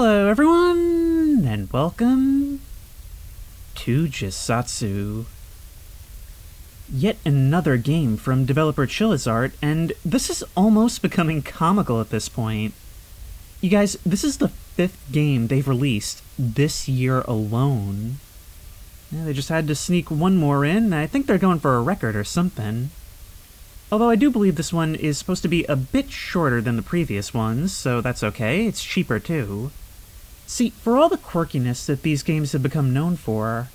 Hello everyone, and welcome to Jisatsu. Yet another game from developer Jatu, and this is almost becoming comical at this point. You guys, this is the 5th game they've released this year alone. Yeah, they just had to sneak one more in. I think they're going for a record or something. Although I do believe this one is supposed to be a bit shorter than the previous ones, so that's okay. It's cheaper too. See, for all the quirkiness that these games have become known for,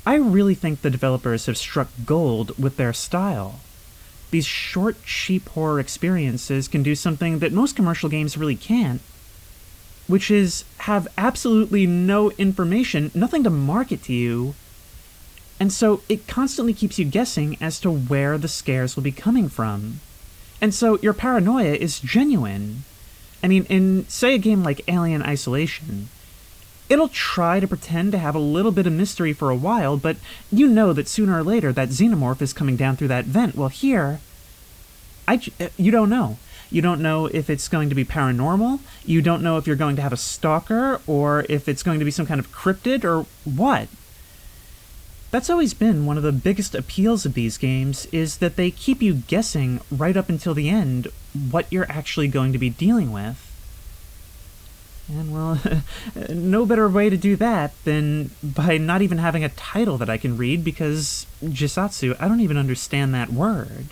I really think the developers have struck gold with their style. These short, cheap horror experiences can do something that most commercial games really can't, which is have absolutely no information, nothing to market to you, and so it constantly keeps you guessing as to where the scares will be coming from. And so your paranoia is genuine. I mean, in, say, a game like Alien Isolation, it'll try to pretend to have a little bit of mystery for a while, but you know that sooner or later that xenomorph is coming down through that vent. Well, here, you don't know. You don't know if it's going to be paranormal, you don't know if you're going to have a stalker, or if it's going to be some kind of cryptid, or what. That's always been one of the biggest appeals of these games, is that they keep you guessing right up until the end what you're actually going to be dealing with. And, well, no better way to do that than by not even having a title that I can read, because Jisatsu, I don't even understand that word.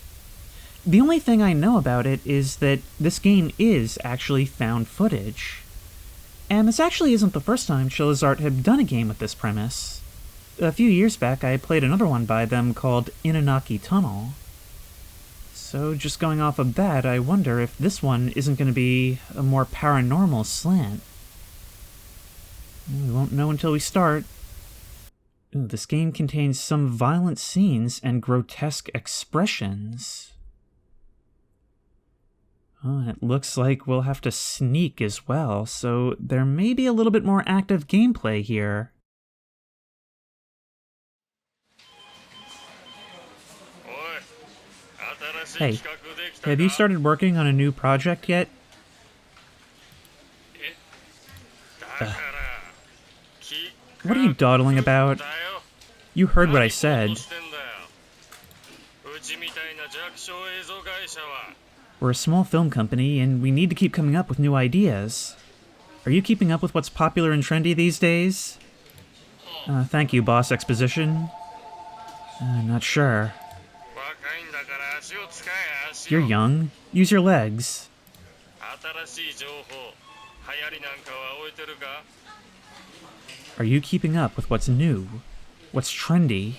The only thing I know about it is that this game is actually found footage. And this actually isn't the first time Jatu have done a game with this premise. A few years back, I played another one by them called Inanaki Tunnel. So just going off of that, I wonder if this one isn't going to be a more paranormal slant. We won't know until we start. Ooh, this game contains some violent scenes and grotesque expressions. Oh, and it looks like we'll have to sneak as well, so there may be a little bit more active gameplay here. Hey, have you started working on a new project yet? What are you dawdling about? You heard what I said. We're a small film company, and we need to keep coming up with new ideas. Are you keeping up with what's popular and trendy these days? Thank you, Boss Exposition. Not sure. You're young. Use your legs. Are you keeping up with what's new? What's trendy?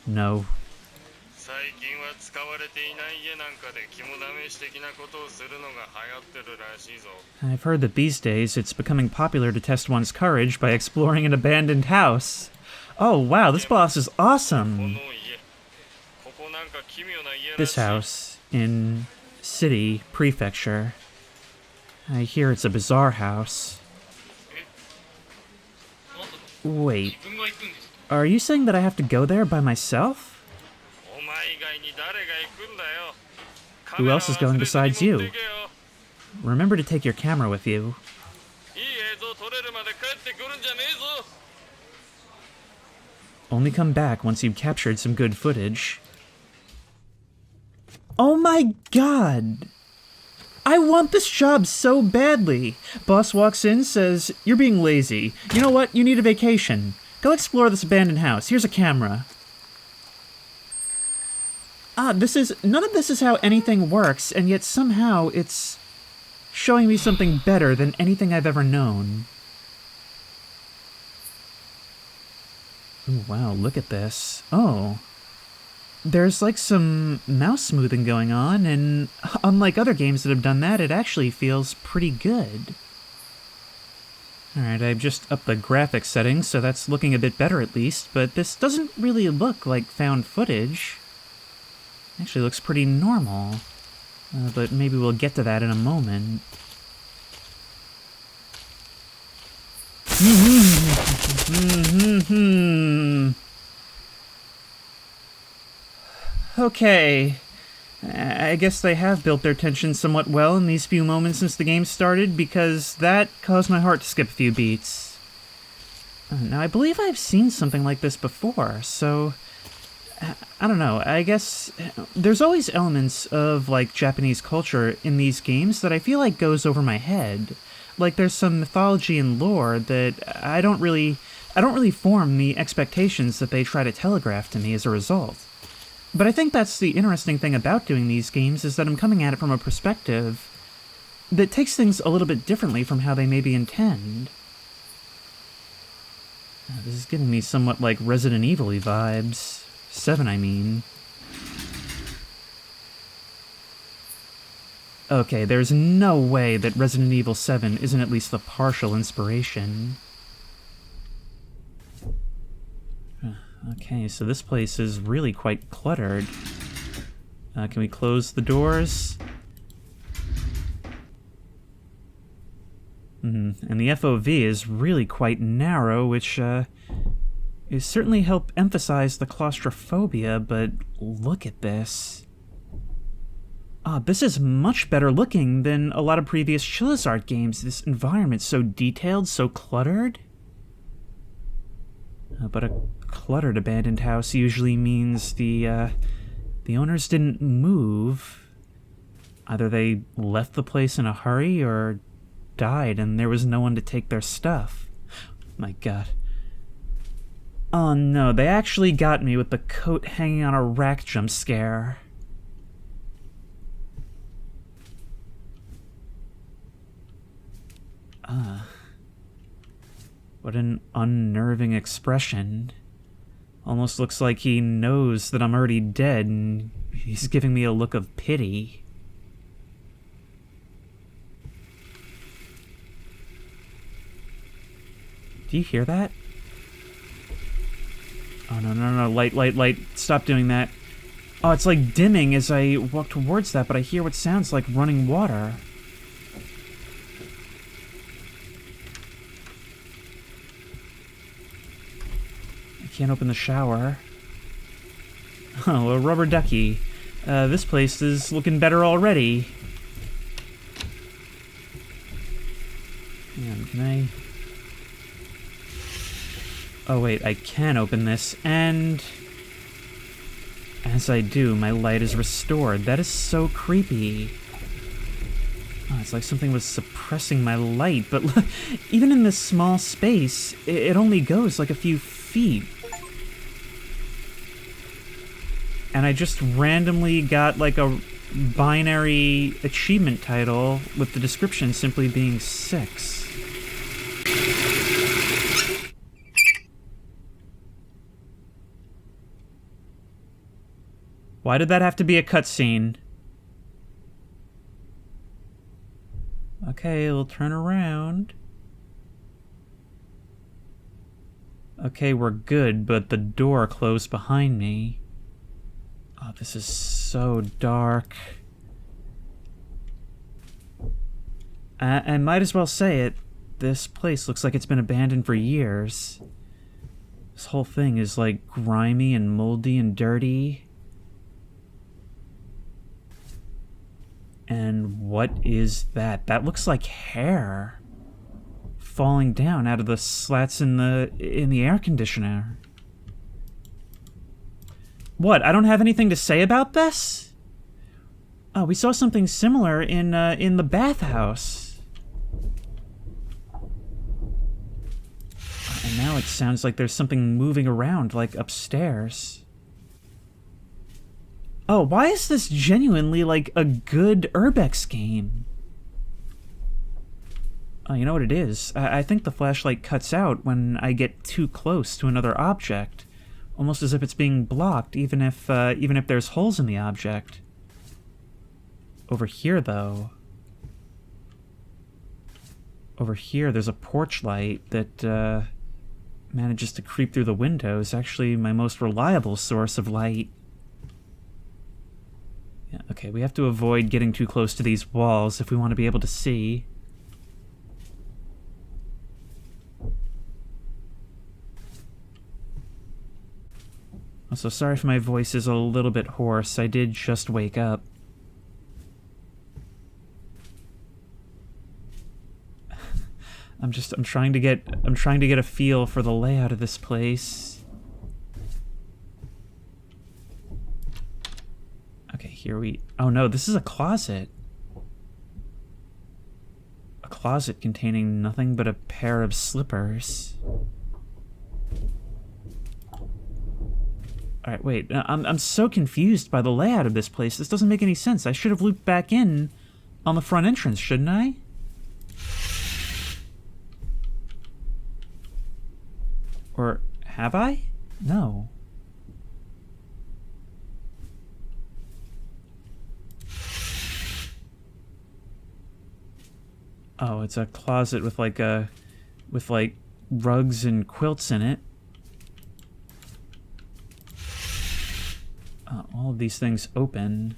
No. I've heard that these days it's becoming popular to test one's courage by exploring an abandoned house. Oh wow, this boss is awesome! This house, in City Prefecture. I hear it's a bizarre house. Wait, are you saying that I have to go there by myself? Who else is going besides you? Remember to take your camera with you. Only come back once you've captured some good footage. Oh my god! I want this job so badly! Boss walks in, says, "You're being lazy. You know what? You need a vacation. Go explore this abandoned house. Here's a camera." None of this is how anything works, and yet somehow it's showing me something better than anything I've ever known. Ooh, wow, look at this. Oh. There's like some mouse smoothing going on, and unlike other games that have done that, it actually feels pretty good. Alright, I've just upped the graphics settings, so that's looking a bit better at least, but this doesn't really look like found footage. It actually looks pretty normal, but maybe we'll get to that in a moment. Okay, I guess they have built their tension somewhat well in these few moments since the game started, because that caused my heart to skip a few beats. Now, I believe I've seen something like this before, so I don't know. I guess there's always elements of, like, Japanese culture in these games that I feel like goes over my head. Like, there's some mythology and lore that I don't really form the expectations that they try to telegraph to me as a result. But I think that's the interesting thing about doing these games, is that I'm coming at it from a perspective that takes things a little bit differently from how they maybe intend. This is giving me somewhat like Resident Evil-y vibes. 7, I mean. Okay, there's no way that Resident Evil 7 isn't at least the partial inspiration. Okay, so this place is really quite cluttered. Can we close the doors? And the FOV is really quite narrow, which is certainly help emphasize the claustrophobia, but look at this. This is much better looking than a lot of previous Chilizart games. This environment's so detailed, so cluttered. But a cluttered abandoned house usually means the owners didn't move. Either they left the place in a hurry or died and there was no one to take their stuff. My god. Oh no, they actually got me with the coat hanging on a rack jump scare. What an unnerving expression. Almost looks like he knows that I'm already dead and he's giving me a look of pity. Do you hear that? Oh, no, light, stop doing that. Oh, it's like dimming as I walk towards that, but I hear what sounds like running water. I can't open the shower. Oh, a rubber ducky. This place is looking better already. Man, can I... Oh wait, I can open this, and... As I do, my light is restored. That is so creepy. Oh, it's like something was suppressing my light, but look, even in this small space, it only goes like a few feet. And I just randomly got like a binary achievement title with the description simply being 6. Why did that have to be a cutscene? Okay, we'll turn around. Okay, we're good, but the door closed behind me. Oh, this is so dark. I might as well say it. This place looks like it's been abandoned for years. This whole thing is like grimy and moldy and dirty. And what is that? That looks like hair falling down out of the slats in the air conditioner. What? I don't have anything to say about this? Oh, we saw something similar in the bathhouse. And now it sounds like there's something moving around, like upstairs. Oh, why is this genuinely like a good Urbex game? Oh, you know what it is? I think the flashlight cuts out when I get too close to another object. Almost as if it's being blocked, even if there's holes in the object. Over here, though. Over here, there's a porch light that manages to creep through the windows. Actually, my most reliable source of light. Yeah, okay, we have to avoid getting too close to these walls if we want to be able to see. Also, sorry if my voice is a little bit hoarse. I did just wake up. I'm trying to get a feel for the layout of this place. Okay, oh no, this is a closet. A closet containing nothing but a pair of slippers. Alright, wait, I'm so confused by the layout of this place. This doesn't make any sense. I should have looped back in on the front entrance, shouldn't I? Or have I? No. Oh, it's a closet with like rugs and quilts in it. All of these things open.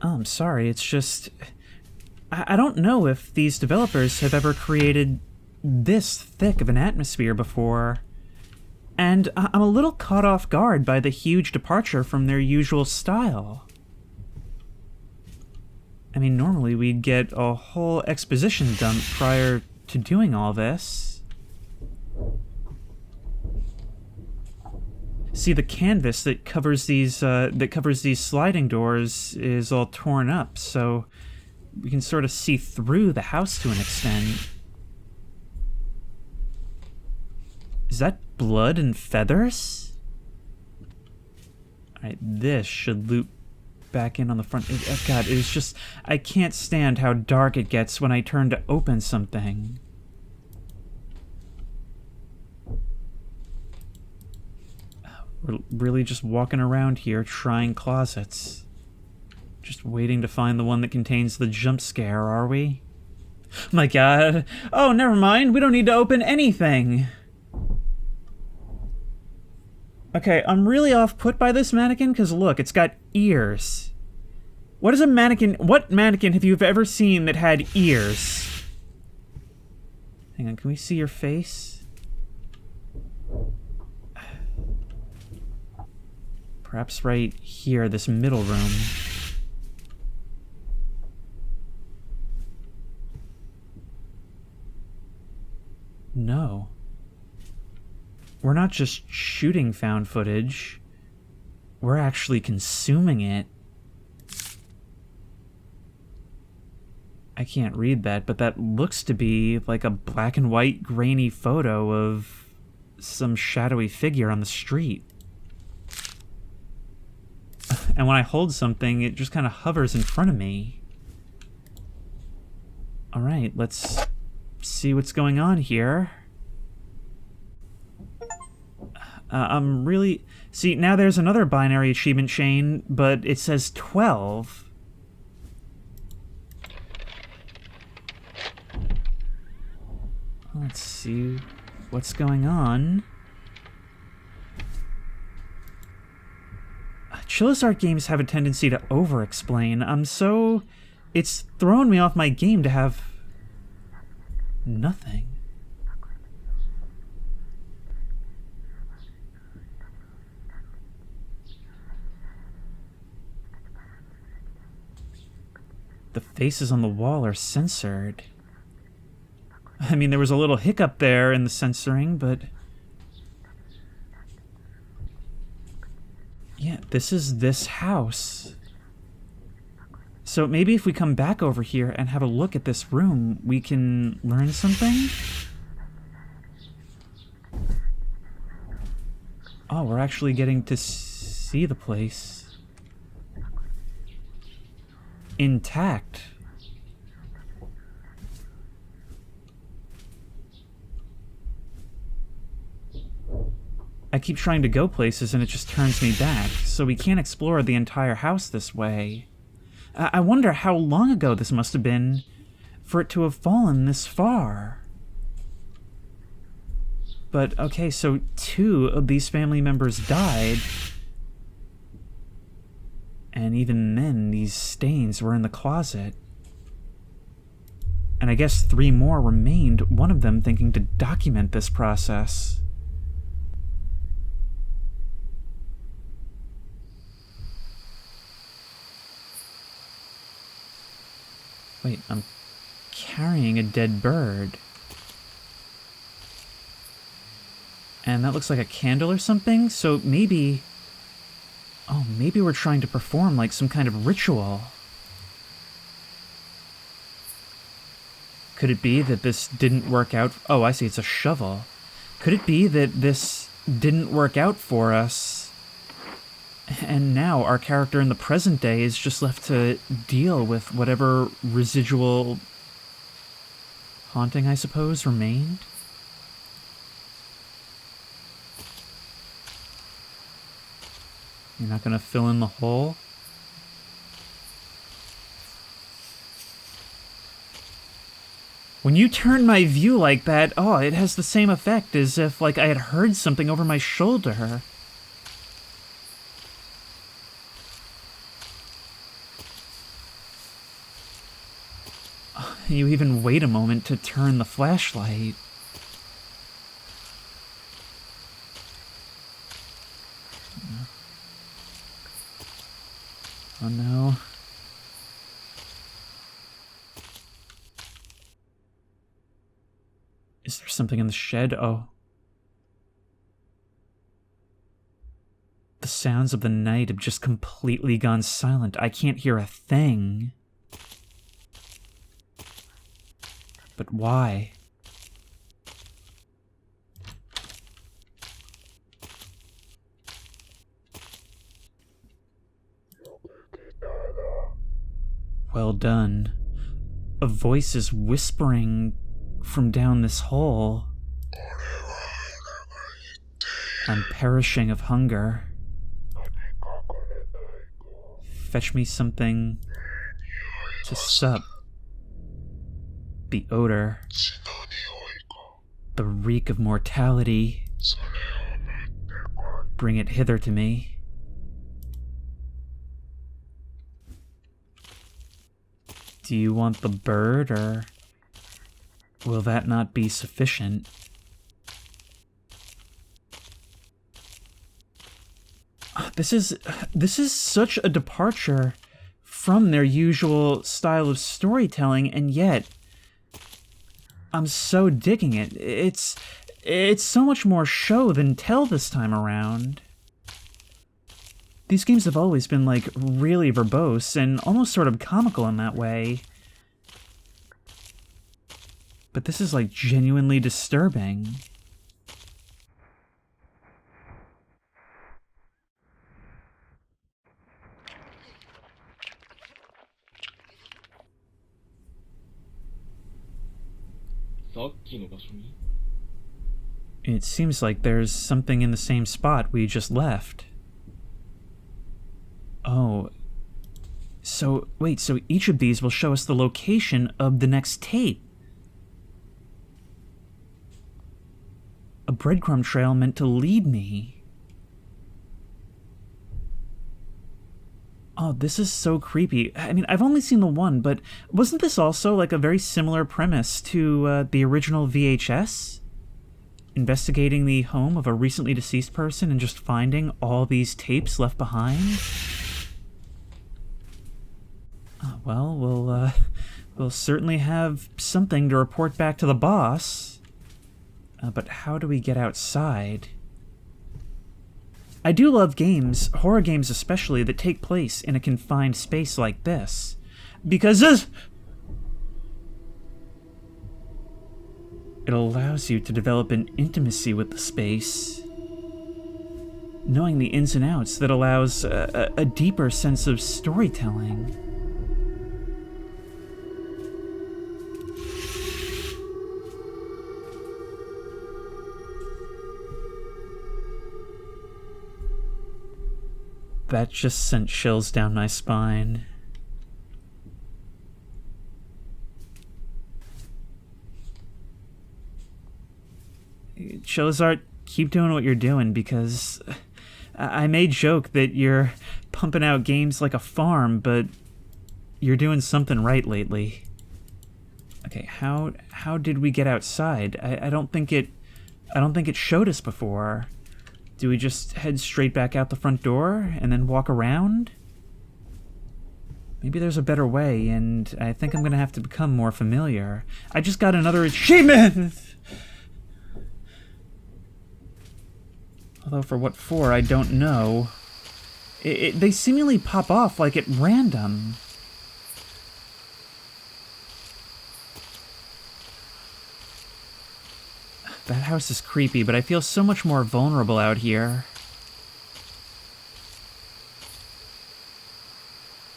Oh, I'm sorry, it's just... I don't know if these developers have ever created this thick of an atmosphere before. And I'm a little caught off guard by the huge departure from their usual style. I mean, normally we'd get a whole exposition dump prior to doing all this. See, the canvas that covers these sliding doors is all torn up, so we can sort of see through the house to an extent. Is that blood and feathers? Alright, this should loop back in on the front. Oh God, it's just... I can't stand how dark it gets when I turn to open something. We're really just walking around here trying closets. Just waiting to find the one that contains the jump scare, are we? My God. Oh, never mind. We don't need to open anything. Okay, I'm really off-put by this mannequin, because look, it's got ears. What mannequin have you ever seen that had ears? Hang on, can we see your face? Perhaps right here, this middle room. No. We're not just shooting found footage. We're actually consuming it. I can't read that, but that looks to be like a black and white grainy photo of some shadowy figure on the street. And when I hold something, it just kind of hovers in front of me. Alright, let's see what's going on here. I'm really... See, now there's another binary achievement chain, but it says 12. Let's see what's going on. Chillisart games have a tendency to over-explain. It's thrown me off my game to have... nothing. The faces on the wall are censored. I mean, there was a little hiccup there in the censoring, but... yeah, this is this house. So maybe if we come back over here and have a look at this room, we can learn something? Oh, we're actually getting to see the place. Intact. I keep trying to go places and it just turns me back, so we can't explore the entire house this way. I wonder how long ago this must have been for it to have fallen this far. But, okay, so 2 of these family members died. And even then, these stains were in the closet. And I guess 3 more remained, one of them thinking to document this process. Wait, I'm carrying a dead bird. And that looks like a candle or something, so maybe... Oh, maybe we're trying to perform like some kind of ritual. Could it be that this didn't work out? Oh, I see, it's a shovel. Could it be that this didn't work out for us? And now our character in the present day is just left to deal with whatever residual haunting, I suppose, remained? You're not gonna fill in the hole? When you turn my view like that, oh, it has the same effect as if, like, I had heard something over my shoulder. You even wait a moment to turn the flashlight. Oh no. Is there something in the shed? Oh. The sounds of the night have just completely gone silent. I can't hear a thing. But why? Well done. A voice is whispering from down this hole. I'm perishing of hunger. Fetch me something to sup. The odor. The reek of mortality. Bring it hither to me. Do you want the bird, or will that not be sufficient? This is such a departure from their usual style of storytelling, and yet I'm so digging it. It's so much more show than tell this time around. These games have always been, like, really verbose and almost sort of comical in that way. But this is, like, genuinely disturbing. It seems like there's something in the same spot we just left. Oh. So, wait, so each of these will show us the location of the next tape. A breadcrumb trail meant to lead me. Oh, this is so creepy. I mean, I've only seen the one, but wasn't this also like a very similar premise to the original VHS? Investigating the home of a recently deceased person and just finding all these tapes left behind? Well, we'll certainly have something to report back to the boss. But how do we get outside? I do love games, horror games especially, that take place in a confined space like this. Because it allows you to develop an intimacy with the space. Knowing the ins and outs that allows a deeper sense of storytelling. That just sent chills down my spine. Chillizart, keep doing what you're doing, because I may joke that you're pumping out games like a farm, but you're doing something right lately. Okay, how did we get outside? I don't think it showed us before. Do we just head straight back out the front door and then walk around? Maybe there's a better way, and I think I'm gonna have to become more familiar. I just got another achievement! Although for what for, I don't know. They seemingly pop off like at random. That house is creepy, but I feel so much more vulnerable out here.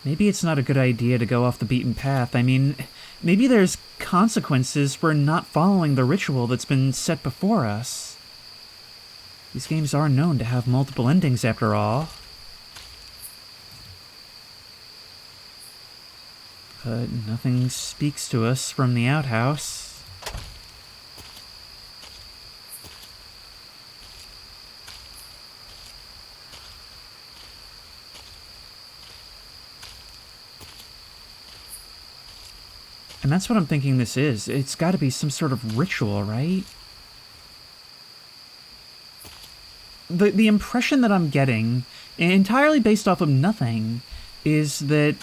Maybe it's not a good idea to go off the beaten path. I mean, maybe there's consequences for not following the ritual that's been set before us. These games are known to have multiple endings, after all. But nothing speaks to us from the outhouse. And that's what I'm thinking this is. It's got to be some sort of ritual, right? The impression that I'm getting, entirely based off of nothing, is that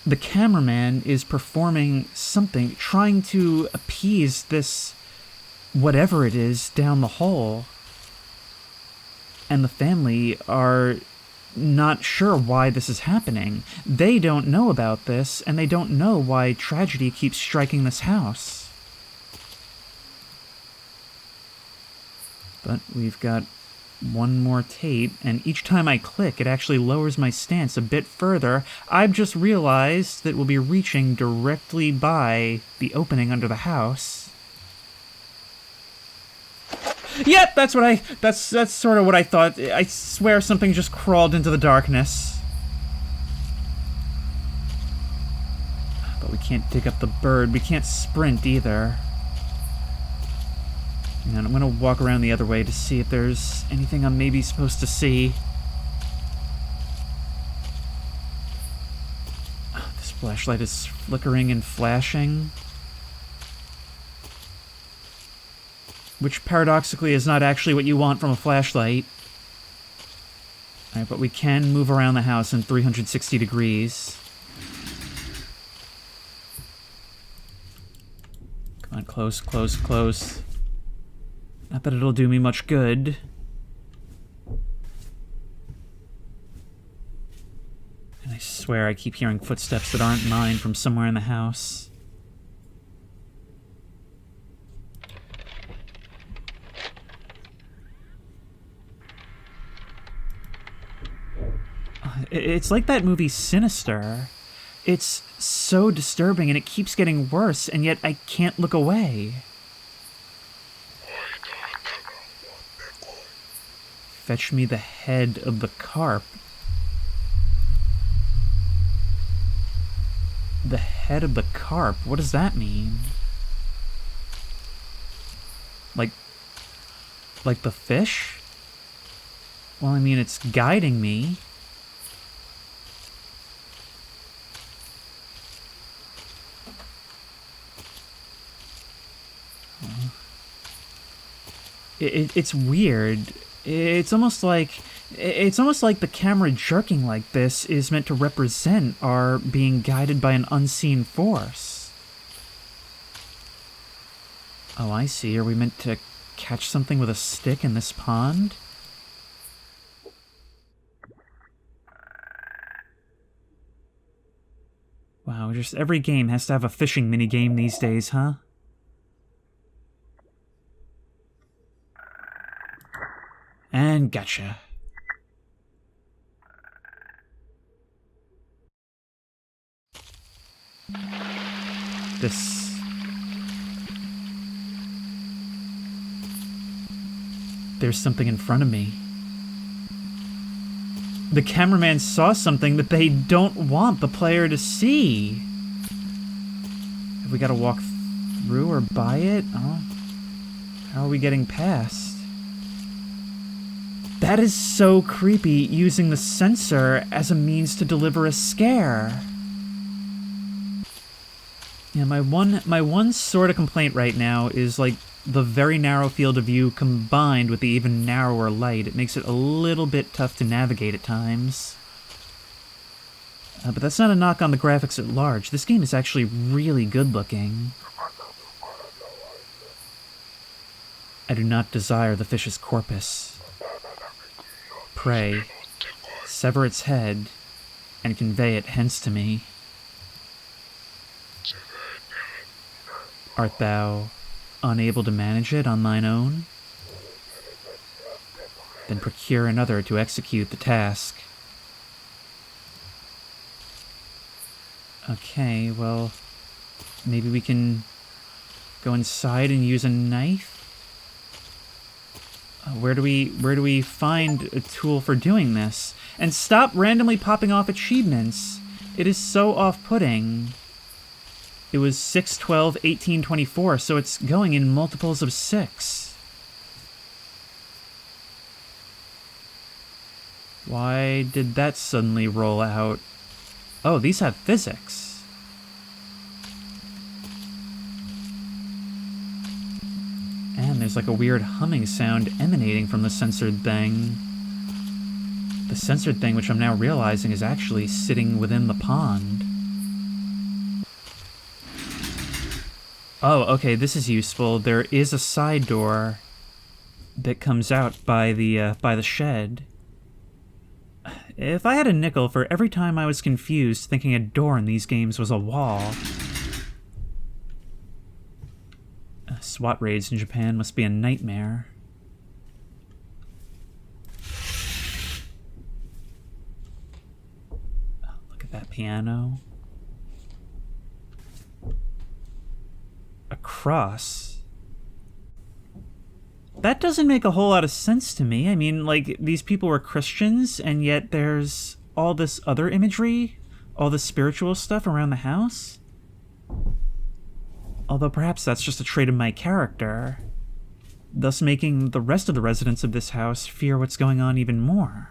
the cameraman is performing something, trying to appease this whatever it is down the hole. And the family are not sure why this is happening. They don't know about this, and they don't know why tragedy keeps striking this house. But we've got one more tape, and each time I click, it actually lowers my stance a bit further. I've just realized that we'll be reaching directly by the opening under the house. Yep, that's sort of what I thought. I swear something just crawled into the darkness. But we can't dig up the bird. We can't sprint either. And I'm gonna walk around the other way to see if there's anything I'm maybe supposed to see. This flashlight is flickering and flashing. Which paradoxically is not actually what you want from a flashlight. Alright, but we can move around the house in 360 degrees. Come on, close, close, close. Not that it'll do me much good. And I swear I keep hearing footsteps that aren't mine from somewhere in the house. It's like that movie Sinister. It's so disturbing and it keeps getting worse, and yet I can't look away. Fetch me the head of the carp. The head of the carp? What does that mean? Like the fish? Well, I mean, it's guiding me. It's weird. It's almost like the camera jerking like this is meant to represent our being guided by an unseen force. Oh, I see. Are we meant to catch something with a stick in this pond? Wow, just every game has to have a fishing minigame these days, huh? And gotcha. There's something in front of me. The cameraman saw something that they don't want the player to see. Have we got to walk through or by it? Oh. How are we getting past? That is so creepy, using the sensor as a means to deliver a scare. Yeah, my one sort of complaint right now is like the very narrow field of view combined with the even narrower light. It makes it a little bit tough to navigate at times. But that's not a knock on the graphics at large. This game is actually really good looking. I do not desire the fish's corpus. Pray, sever its head, and convey it hence to me. Art thou unable to manage it on thine own? Then procure another to execute the task. Okay, well, maybe we can go inside and use a knife? Where do we find a tool for doing this? And stop randomly popping off achievements. It is so off-putting. It was 6/12/1824, so it's going in multiples of 6. Why did that suddenly roll out? Oh, these have physics. And there's like a weird humming sound emanating from the censored thing. The censored thing, which I'm now realizing is actually sitting within the pond. Oh, okay, this is useful. There is a side door that comes out by the shed. If I had a nickel for every time I was confused thinking a door in these games was a wall... SWAT raids in Japan must be a nightmare. Oh, look at that piano. A cross. That doesn't make a whole lot of sense to me. I mean, like, these people were Christians, and yet there's all this other imagery, all this spiritual stuff around the house. Although perhaps that's just a trait of my character, thus making the rest of the residents of this house fear what's going on even more.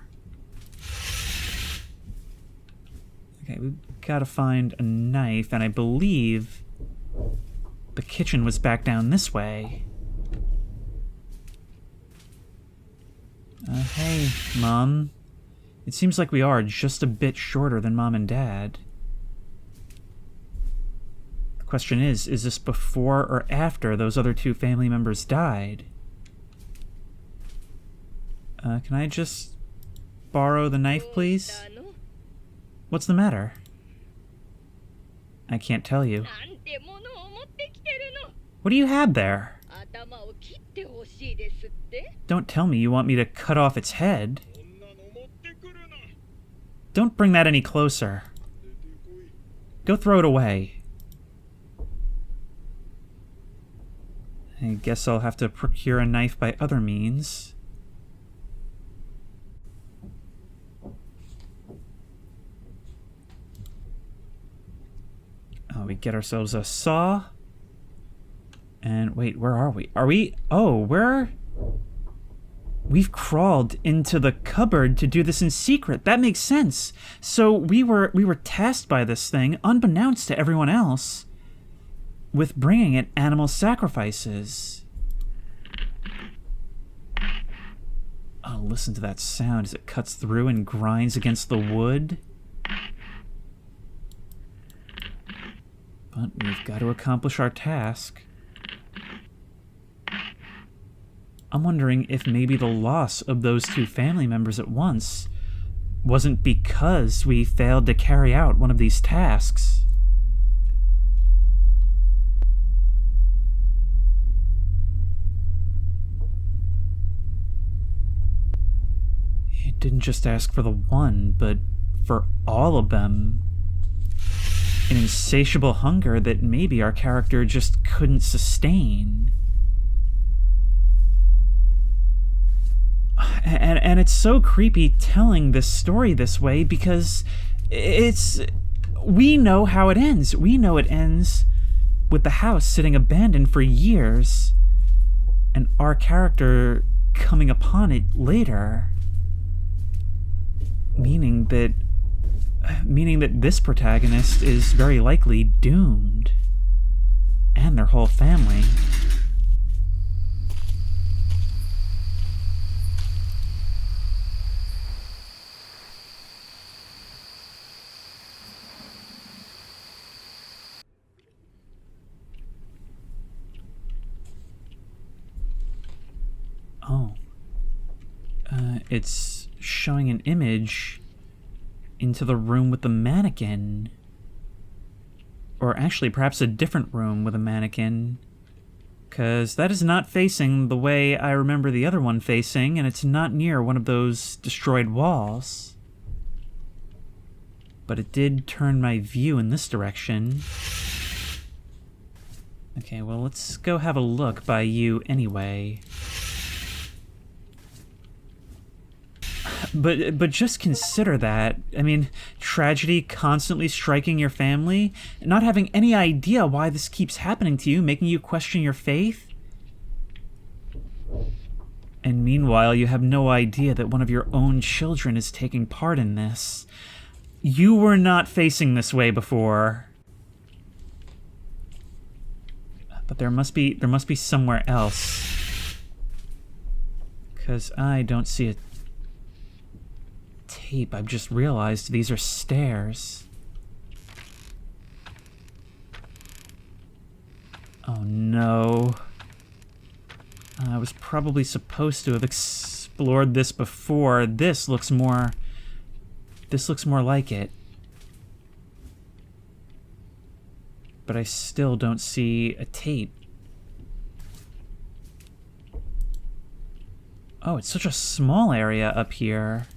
Okay, we've got to find a knife, and I believe the kitchen was back down this way. Hey, Mom. It seems like we are just a bit shorter than Mom and Dad. The question is this before or after those other two family members died? Can I just borrow the knife, please? What's the matter? I can't tell you. What do you have there? Don't tell me you want me to cut off its head. Don't bring that any closer. Go throw it away. I guess I'll have to procure a knife by other means. Oh, we get ourselves a saw. And wait, where are we? Are we? Oh, where? We've crawled into the cupboard to do this in secret. That makes sense. So we were tasked by this thing, unbeknownst to everyone else, with bringing it animal sacrifices. Oh, listen to that sound as it cuts through and grinds against the wood. But we've got to accomplish our task. I'm wondering if maybe the loss of those two family members at once wasn't because we failed to carry out one of these tasks. It didn't just ask for the one, but for all of them. An insatiable hunger that maybe our character just couldn't sustain. And it's so creepy telling this story this way because we know how it ends. We know it ends with the house sitting abandoned for years and our character coming upon it later. Meaning that this protagonist is very likely doomed. And their whole family. Oh. It's showing an image into the room with the mannequin. Or actually, perhaps a different room with a mannequin. Because that is not facing the way I remember the other one facing, and it's not near one of those destroyed walls. But it did turn my view in this direction. Okay, well, let's go have a look by you anyway. But just consider that. I mean, tragedy constantly striking your family, not having any idea why this keeps happening to you, making you question your faith. And meanwhile, you have no idea that one of your own children is taking part in this. You were not facing this way before. But there must be somewhere else. 'Cause I don't see a tape. I've just realized these are stairs. Oh no. I was probably supposed to have explored this before. This looks more like it. But I still don't see a tape. Oh, it's such a small area up here.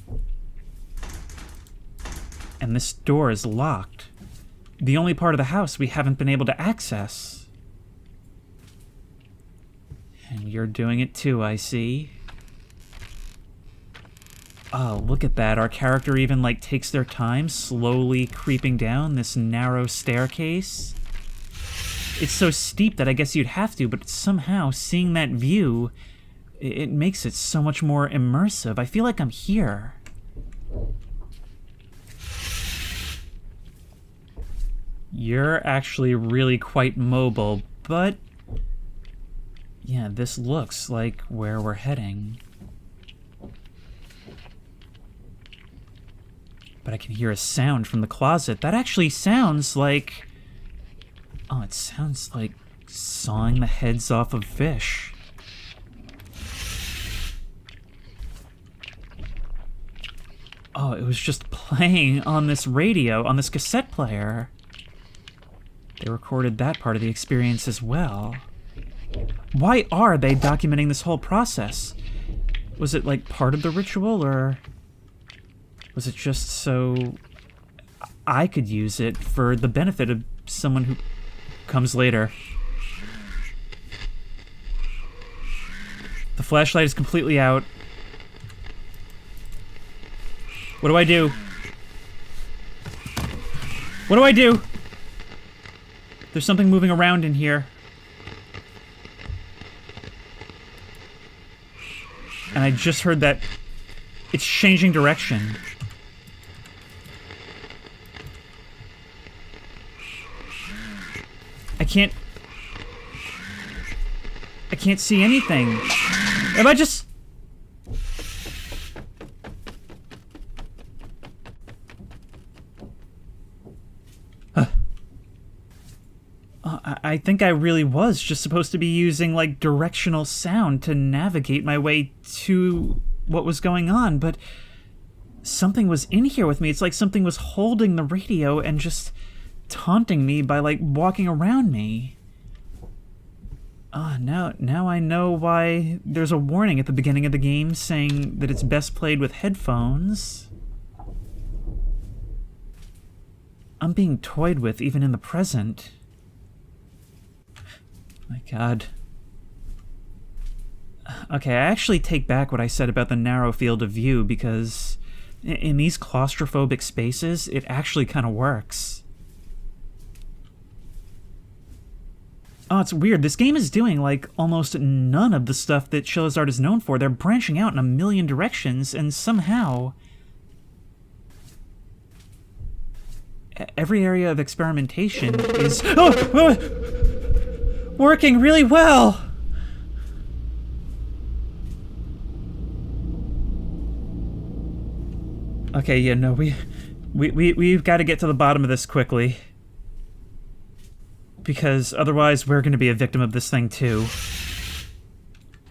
And this door is locked. The only part of the house we haven't been able to access. And you're doing it too, I see. Oh, look at that. Our character even, like, takes their time slowly creeping down this narrow staircase. It's so steep that I guess you'd have to, but somehow seeing that view, it makes it so much more immersive. I feel like I'm here. You're actually really quite mobile, but yeah, this looks like where we're heading. But I can hear a sound from the closet. That actually sounds like... Oh, it sounds like sawing the heads off of fish. Oh, it was just playing on this radio, on this cassette player. They recorded that part of the experience as well. Why are they documenting this whole process? Was it like part of the ritual, or was it just so I could use it for the benefit of someone who comes later? The flashlight is completely out. What do I do? What do I do? There's something moving around in here. And I just heard that it's changing direction. I can't see anything. Am I just... I think I really was just supposed to be using, like, directional sound to navigate my way to what was going on, but something was in here with me. It's like something was holding the radio and just taunting me by, like, walking around me. Now I know why there's a warning at the beginning of the game saying that it's best played with headphones. I'm being toyed with even in the present. My God. Okay, I actually take back what I said about the narrow field of view, because in these claustrophobic spaces, it actually kind of works. Oh, it's weird. This game is doing, like, almost none of the stuff that Chillis Art is known for. They're branching out in a million directions, and somehow every area of experimentation is working really well. Okay, yeah, no, we've got to get to the bottom of this quickly, because otherwise we're going to be a victim of this thing too.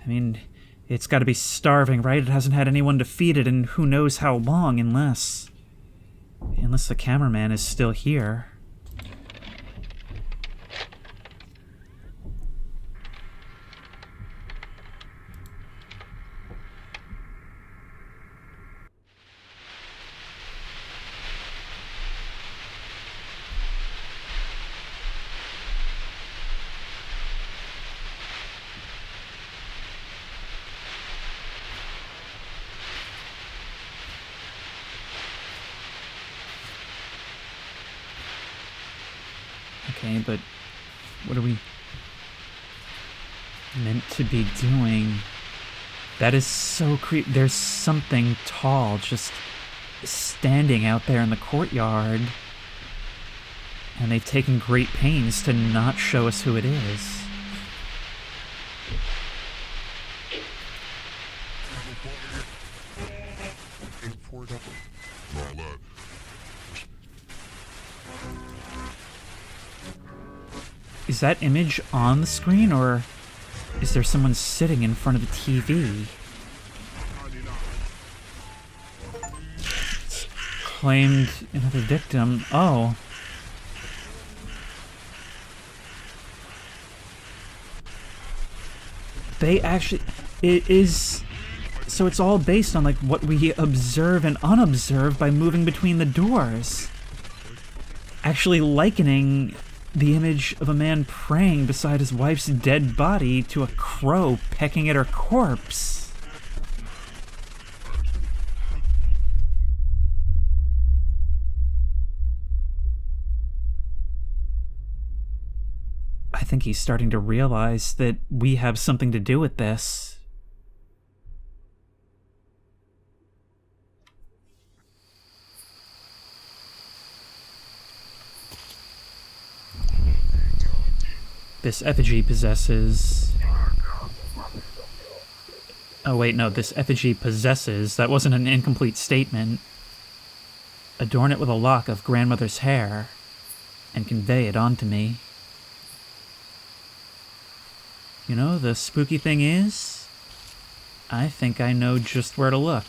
I mean, It's gotta be starving, right? It hasn't had anyone to feed it in who knows how long, unless the cameraman is still here. Okay, but what are we meant to be doing? That is so creepy. There's something tall just standing out there in the courtyard. And they've taken great pains to not show us who it is. Is that image on the screen, or is there someone sitting in front of the TV? It's claimed another victim. Oh. They actually... It is... So it's all based on, like, what we observe and unobserve by moving between the doors. Actually likening the image of a man praying beside his wife's dead body to a crow pecking at her corpse. I think he's starting to realize that we have something to do with this. This effigy possesses... Oh wait, no, this effigy possesses... That wasn't an incomplete statement. Adorn it with a lock of grandmother's hair, and convey it onto me. You know, the spooky thing is, I think I know just where to look.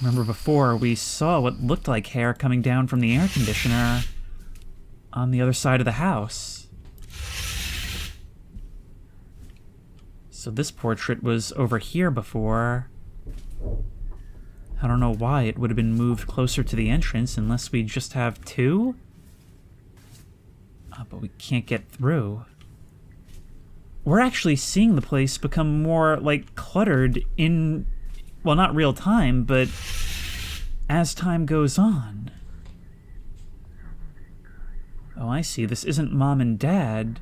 Remember before, we saw what looked like hair coming down from the air conditioner on the other side of the house. So this portrait was over here before. I don't know why it would have been moved closer to the entrance unless we just have two. But we can't get through. We're actually seeing the place become more, like, cluttered in, well, not real time, but as time goes on. Oh, I see. This isn't Mom and Dad.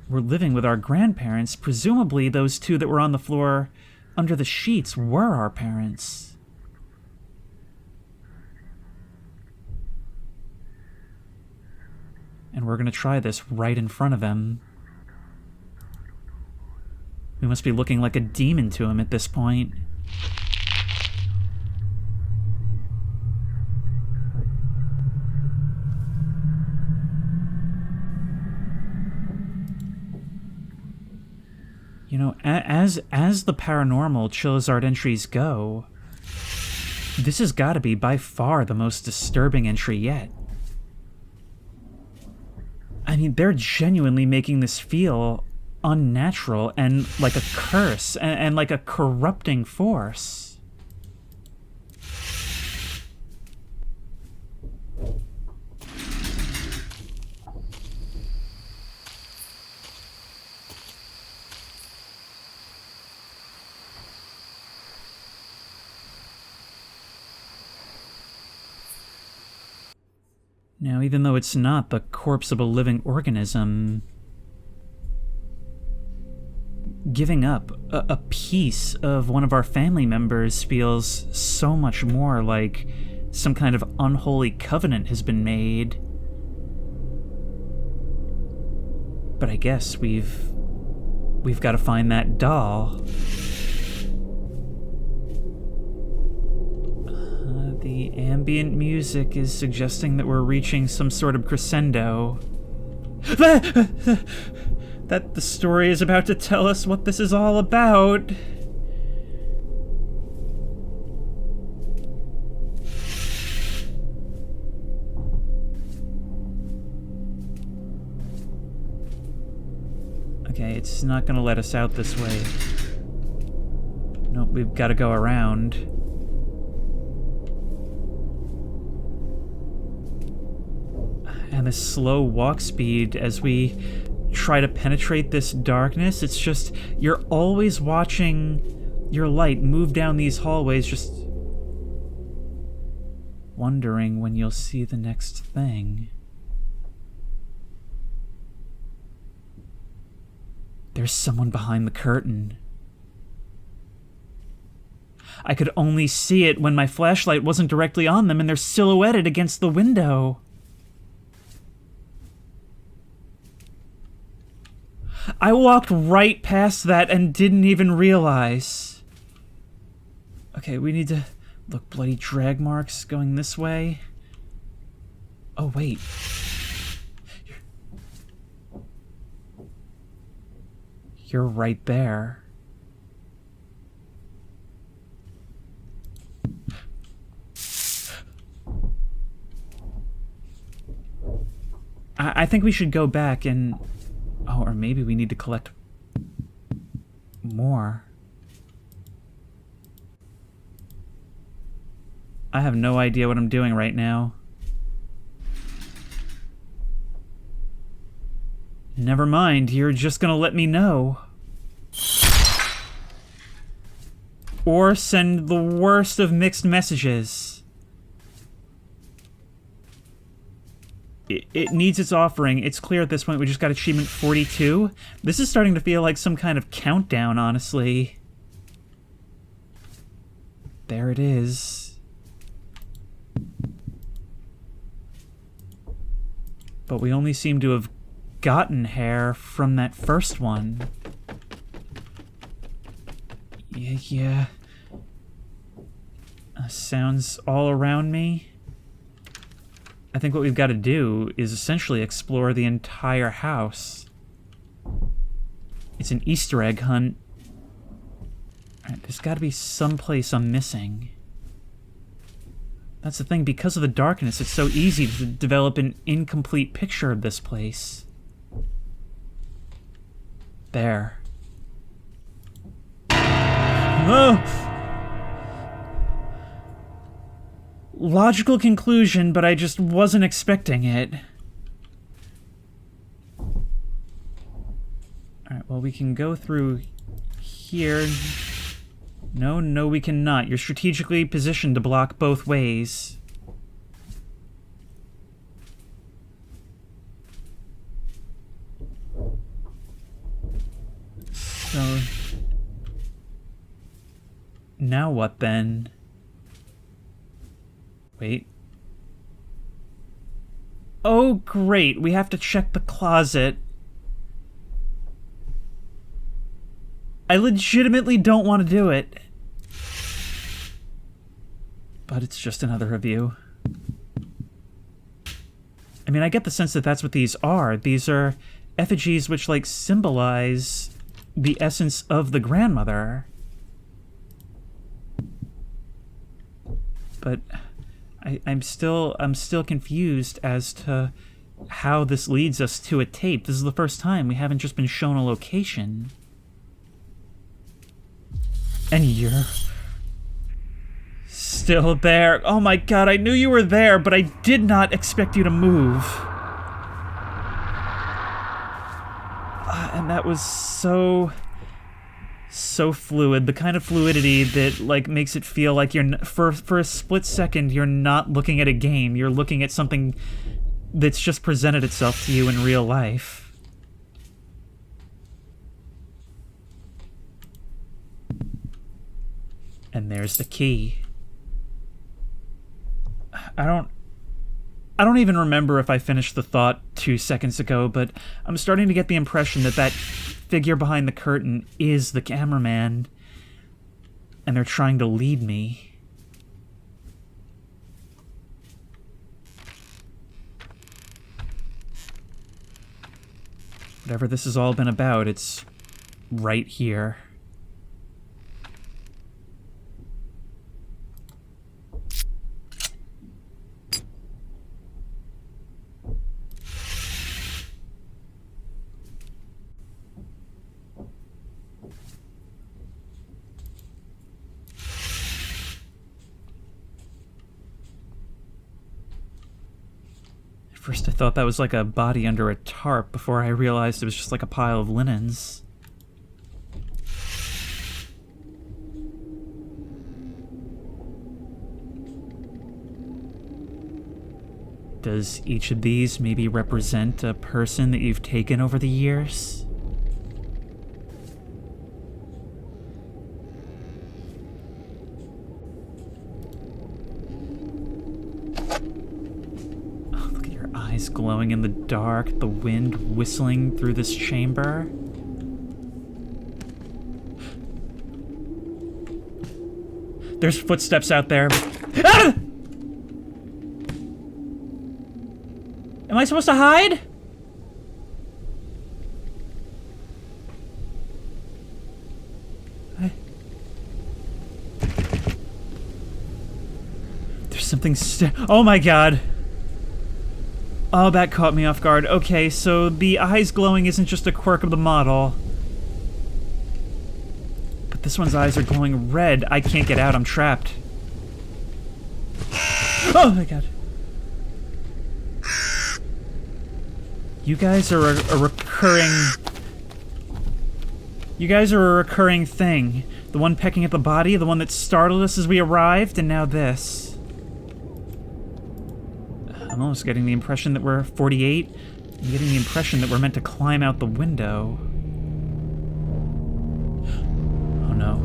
We're living with our grandparents. Presumably those two that were on the floor under the sheets were our parents. And we're gonna try this right in front of him. We must be looking like a demon to him at this point. You know, as the paranormal Chilizard entries go, this has got to be by far the most disturbing entry yet. I mean, they're genuinely making this feel unnatural and like a curse and like a corrupting force. Now, even though it's not the corpse of a living organism, giving up a piece of one of our family members feels so much more like some kind of unholy covenant has been made. But I guess we've got to find that doll. The ambient music is the that the story is about to tell us what this is all about. Okay, it's not gonna let us out this way. Nope, we've gotta go around. And this slow walk speed as we try to penetrate this darkness, it's just, you're always watching your light move down these hallways, just wondering when you'll see the next thing. There's someone behind the curtain. I could only see it when my flashlight wasn't directly on them and they're silhouetted against the window. I walked right past that and didn't even realize. Okay, we need to... Look, bloody drag marks going this way. Oh, wait. You're right there. I think we should go back and... Oh, or maybe we need to collect more. I have no idea what I'm doing right now. Never mind, you're just gonna let me know. Or send the worst of mixed messages. It needs its offering. It's clear at this point we just got achievement 42. This is starting to feel like some kind of countdown, honestly. There it is. But we only seem to have gotten hair from that first one. Yeah. Sounds all around me. I think what we've got to do is essentially explore the entire house. It's an Easter egg hunt. Alright, there's got to be some place I'm missing. That's the thing, because of the darkness, it's so easy to develop an incomplete picture of this place. There. Oh! Logical conclusion, but I just wasn't expecting it. Alright, well, we can go through here. No, we cannot. You're strategically positioned to block both ways. So... now what, then? Wait. Oh, great. We have to check the closet. I legitimately don't want to do it. But it's just another review. I mean, I get the sense that that's what these are. These are effigies which, like, symbolize the essence of the grandmother. But I'm still confused as to how this leads us to a tape. This is the first time we haven't just been shown a location. And you're still there. Oh my god, I knew you were there, but I did not expect you to move. And that was so fluid, the kind of fluidity that, like, makes it feel like you're for a split second you're not looking at a game, you're looking at something that's just presented itself to you in real life. And there's the key. I don't even remember if I finished the thought 2 seconds ago, but I'm starting to get the impression that that figure behind the curtain is the cameraman, and they're trying to lead me. Whatever this has all been about, it's right here. First I thought that was like a body under a tarp before I realized it was just like a pile of linens. Does each of these maybe represent a person that you've taken over the years? Glowing in the dark, the wind whistling through this chamber. There's footsteps out there. Ah! Am I supposed to hide? There's something oh my god. Oh, that caught me off guard. Okay, so the eyes glowing isn't just a quirk of the model. But this one's eyes are glowing red. I can't get out, I'm trapped. Oh my god. You guys are a recurring... You guys are a recurring thing. The one pecking at the body, the one that startled us as we arrived, and now this. I'm almost getting the impression that we're 48. I'm getting the impression that we're meant to climb out the window. Oh no.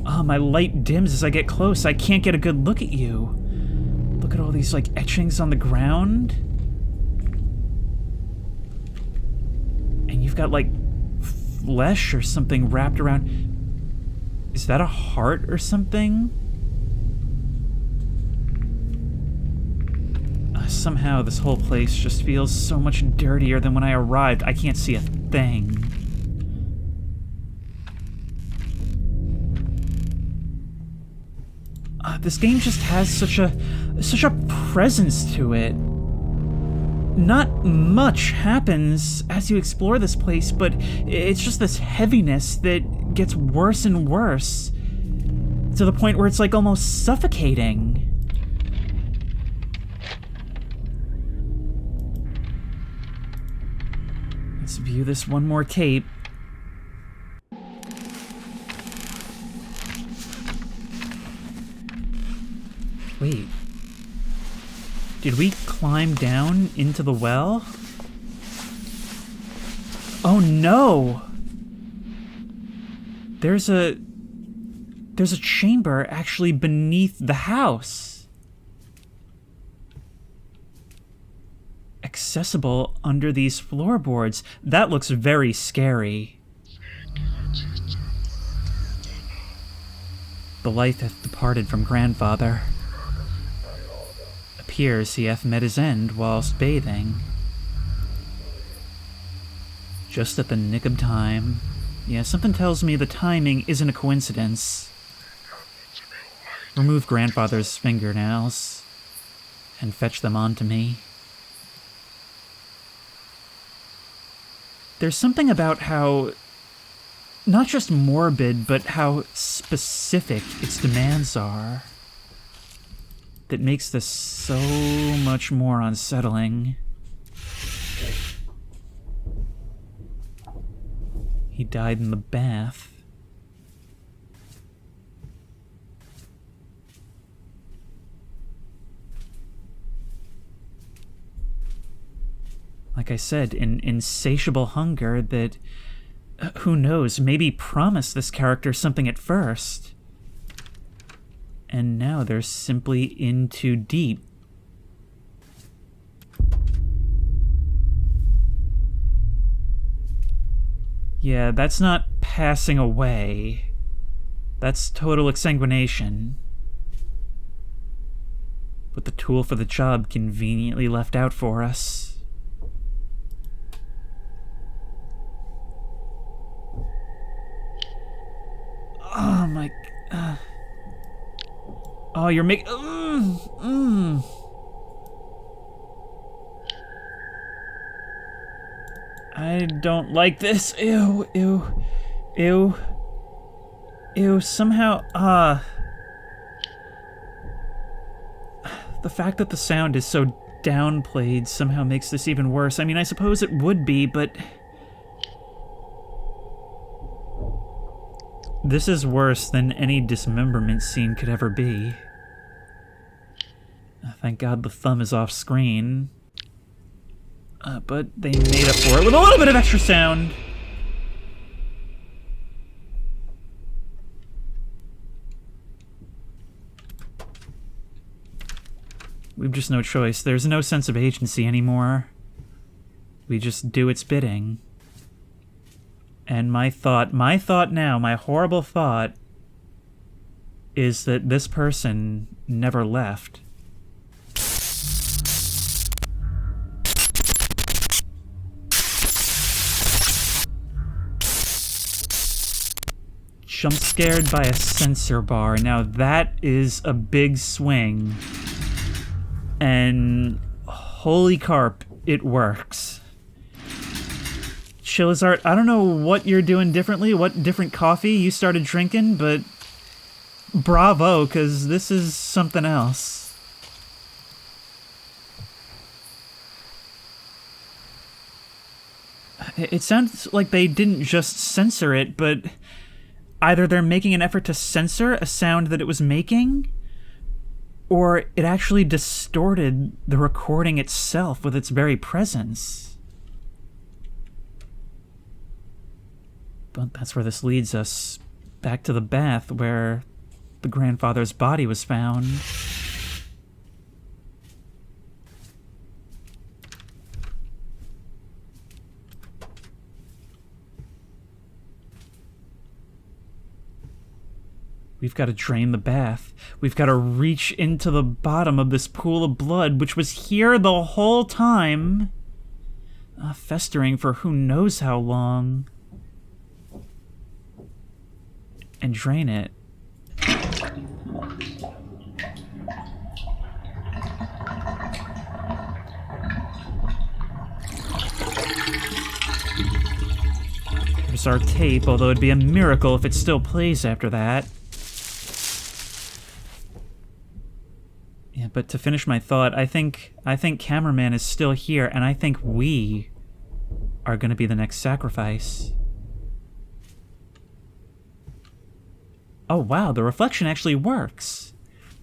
Oh, my light dims as I get close. I can't get a good look at you. Look at all these, like, etchings on the ground. And you've got, like, flesh or something wrapped around. Is that a heart or something? Somehow this whole place just feels so much dirtier than when I arrived. I can't see a thing. This game just has such a presence to it. Not much happens as you explore this place, but it's just this heaviness that gets worse and worse to the point where it's like almost suffocating. Let's view this one more tape. Wait. Did we climb down into the well? Oh no! There's a chamber actually beneath the house. Accessible under these floorboards. That looks very scary. The life hath departed from grandfather. Appears he hath met his end whilst bathing. Just at the nick of time. Yeah, something tells me the timing isn't a coincidence. Remove grandfather's fingernails and fetch them onto me. There's something about how, not just morbid, but how specific its demands are that makes this so much more unsettling. He died in the bath. Like I said, an insatiable hunger that, who knows, maybe promised this character something at first. And now they're simply in too deep. Yeah, that's not passing away. That's total exsanguination. with the tool for the job conveniently left out for us. Oh my... Oh, you're making... I don't like this. Ew, ew, ew. Ew, somehow... The fact that the sound is so downplayed somehow makes this even worse. I mean, I suppose it would be, but... This is worse than any dismemberment scene could ever be. Thank God the thumb is off screen. But they made up for it with a little bit of extra sound. We've just no choice. There's no sense of agency anymore. We just do its bidding. And my thought now, my horrible thought, is that this person never left. Jump scared by a sensor bar. Now that is a big swing. And holy carp, it works. Chilizart, I don't know what you're doing differently, what different coffee you started drinking, but bravo, because this is something else. It sounds like they didn't just censor it, but either they're making an effort to censor a sound that it was making, or it actually distorted the recording itself with its very presence. But that's where this leads us, back to the bath where the grandfather's body was found. We've got to drain the bath. We've got to reach into the bottom of this pool of blood, which was here the whole time, festering for who knows how long, and drain it. There's our tape, although it'd be a miracle if it still plays after that. Yeah, but to finish my thought, I think Cameraman is still here, and I think we are going to be the next sacrifice. Oh wow, the reflection actually works.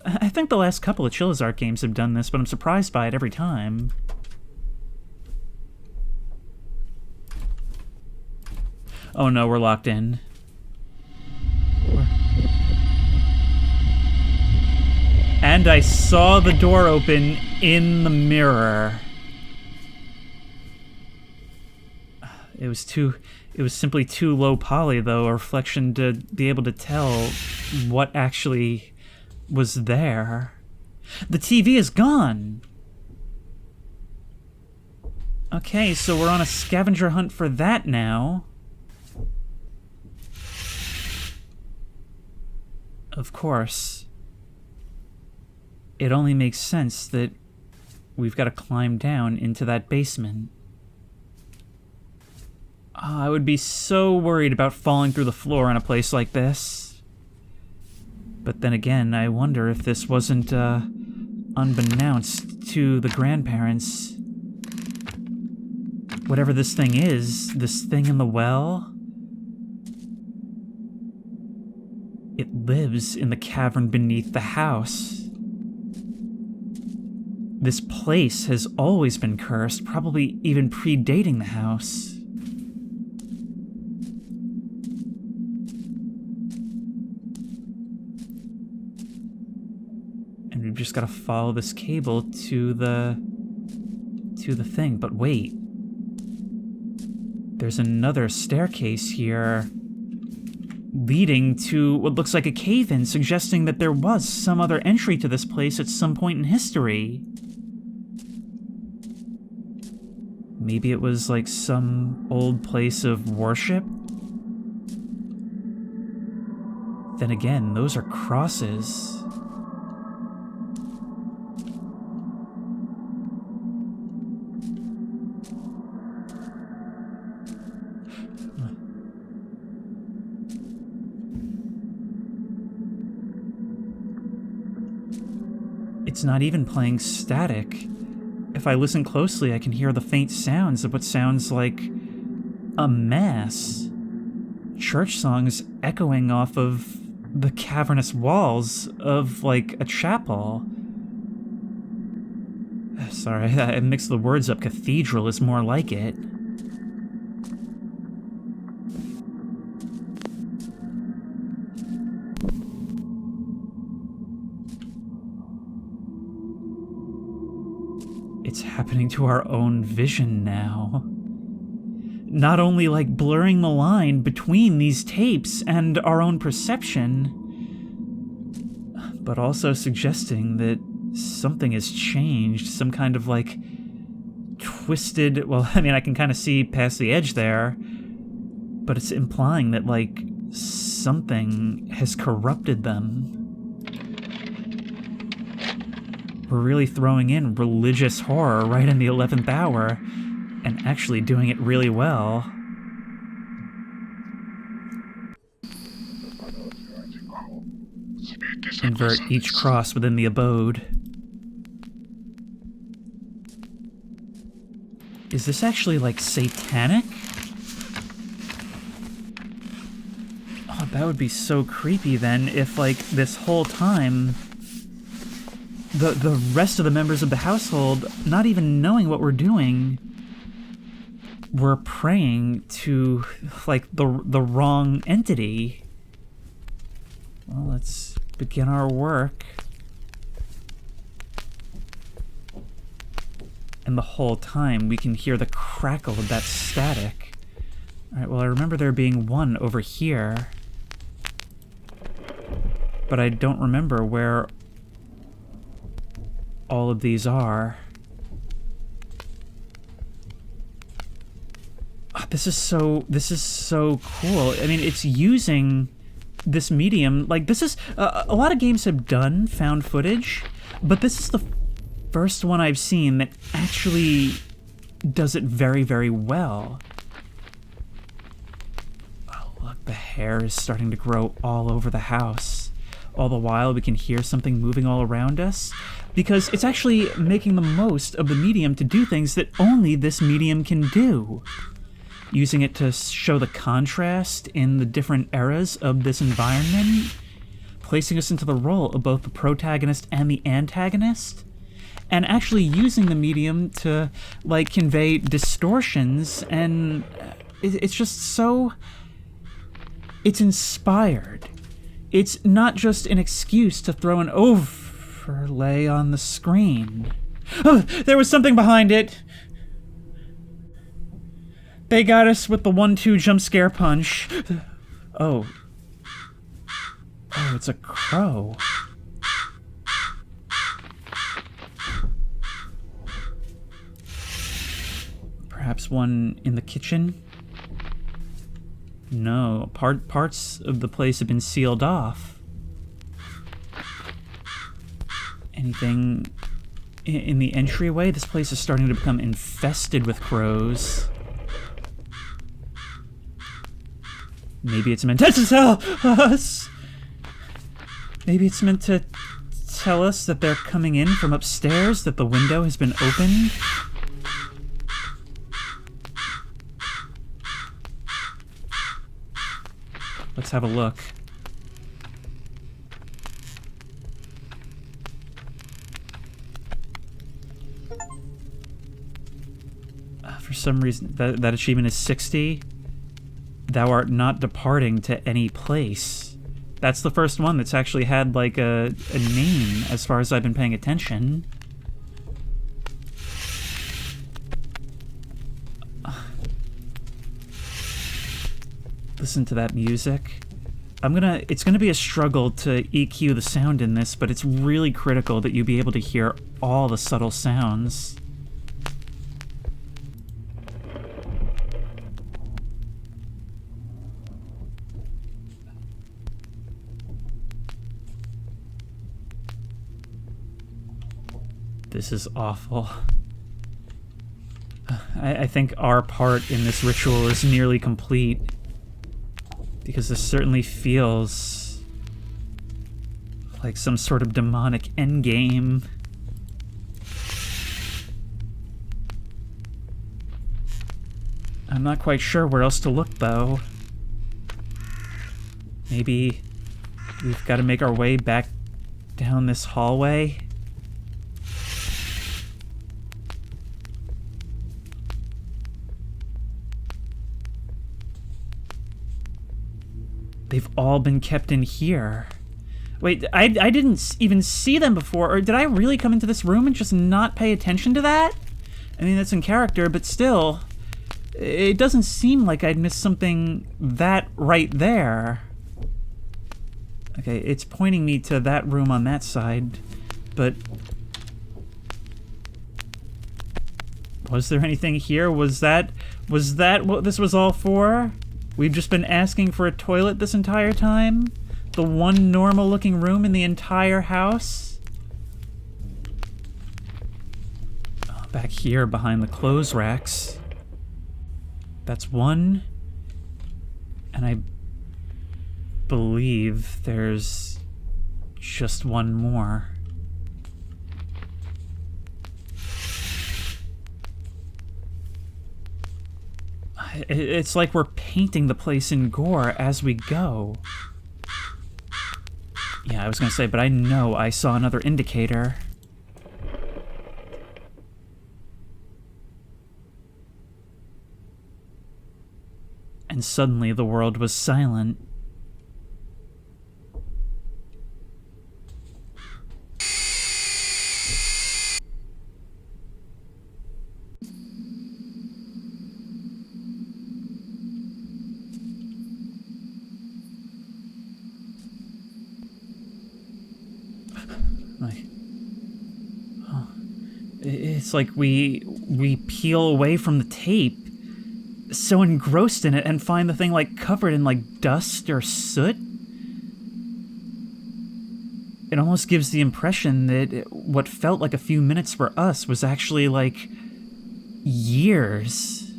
I think the last couple of Chilizart games have done this, but I'm surprised by it every time. Oh no, we're locked in. And I saw the door open in the mirror. It was simply too low poly, though, a reflection to be able to tell what actually was there. The TV is gone. Okay, so we're on a scavenger hunt for that now. Of course. It only makes sense that we've got to climb down into that basement. Oh, I would be so worried about falling through the floor in a place like this. But then again, I wonder if this wasn't, unbeknownst to the grandparents. Whatever this thing is, this thing in the well, it lives in the cavern beneath the house. This place has always been cursed, probably even predating the house. And we've just got to follow this cable to the thing. But wait. There's another staircase here leading to what looks like a cave-in, suggesting that there was some other entry to this place at some point in history. Maybe it was like some old place of worship? Then again, those are crosses. It's not even playing static. If I listen closely, I can hear the faint sounds of what sounds like a mass. Church songs echoing off of the cavernous walls of, like, a chapel. Sorry, I mixed the words up. Cathedral is more like it. It's happening to our own vision now. Not only like blurring the line between these tapes and our own perception, but also suggesting that something has changed, some kind of like twisted, well, I mean, I can kind of see past the edge there, but it's implying that like something has corrupted them. We're really throwing in religious horror right in the 11th hour, and actually doing it really well. Invert each cross within the abode. Is this actually, like, satanic? Oh, that would be so creepy then if, like, this whole time the rest of the members of the household, not even knowing what we're doing, we're praying to, like, the wrong entity. Well, let's begin our work. And the whole time we can hear the crackle of that static. Alright, well, I remember there being one over here, but I don't remember where all of these are. Oh, this is so cool. I mean, it's using this medium, like, this is, a lot of games have done found footage, but this is the first one I've seen that actually does it very, very well. Oh, look, the hair is starting to grow all over the house. All the while, we can hear something moving all around us, because it's actually making the most of the medium to do things that only this medium can do. Using it to show the contrast in the different eras of this environment, placing us into the role of both the protagonist and the antagonist, and actually using the medium to, like, convey distortions, and it's just so... it's inspired. It's not just an excuse to throw an overlay on the screen. Oh, there was something behind it! They got us with the 1-2 jump scare punch. Oh. Oh, it's a crow. Perhaps one in the kitchen? No, parts of the place have been sealed off. Anything in the entryway? This place is starting to become infested with crows. Maybe it's meant to tell us. Maybe it's meant to tell us that they're coming in from upstairs, that the window has been opened. Let's have a look. For some reason, that achievement is 60. Thou art not departing to any place. That's the first one that's actually had, like, a name, as far as I've been paying attention. Listen to that music. It's gonna be a struggle to EQ the sound in this, but it's really critical that you be able to hear all the subtle sounds. This is awful. I think our part in this ritual is nearly complete, because this certainly feels like some sort of demonic endgame. I'm not quite sure where else to look, though. Maybe we've got to make our way back down this hallway? They've all been kept in here. Wait, I didn't even see them before, or did I really come into this room and just not pay attention to that? I mean, that's in character, but still, it doesn't seem like I'd missed something that right there. Okay, it's pointing me to that room on that side, but was there anything here? Was that what this was all for? We've just been asking for a toilet this entire time? The one normal-looking room in the entire house? Oh, back here behind the clothes racks. That's one. And I believe there's just one more. It's like we're painting the place in gore as we go. Yeah, I was gonna say, but I know I saw another indicator. And suddenly the world was silent. It's like we peel away from the tape, so engrossed in it, and find the thing like covered in like dust or soot. It almost gives the impression that what felt like a few minutes for us was actually like years.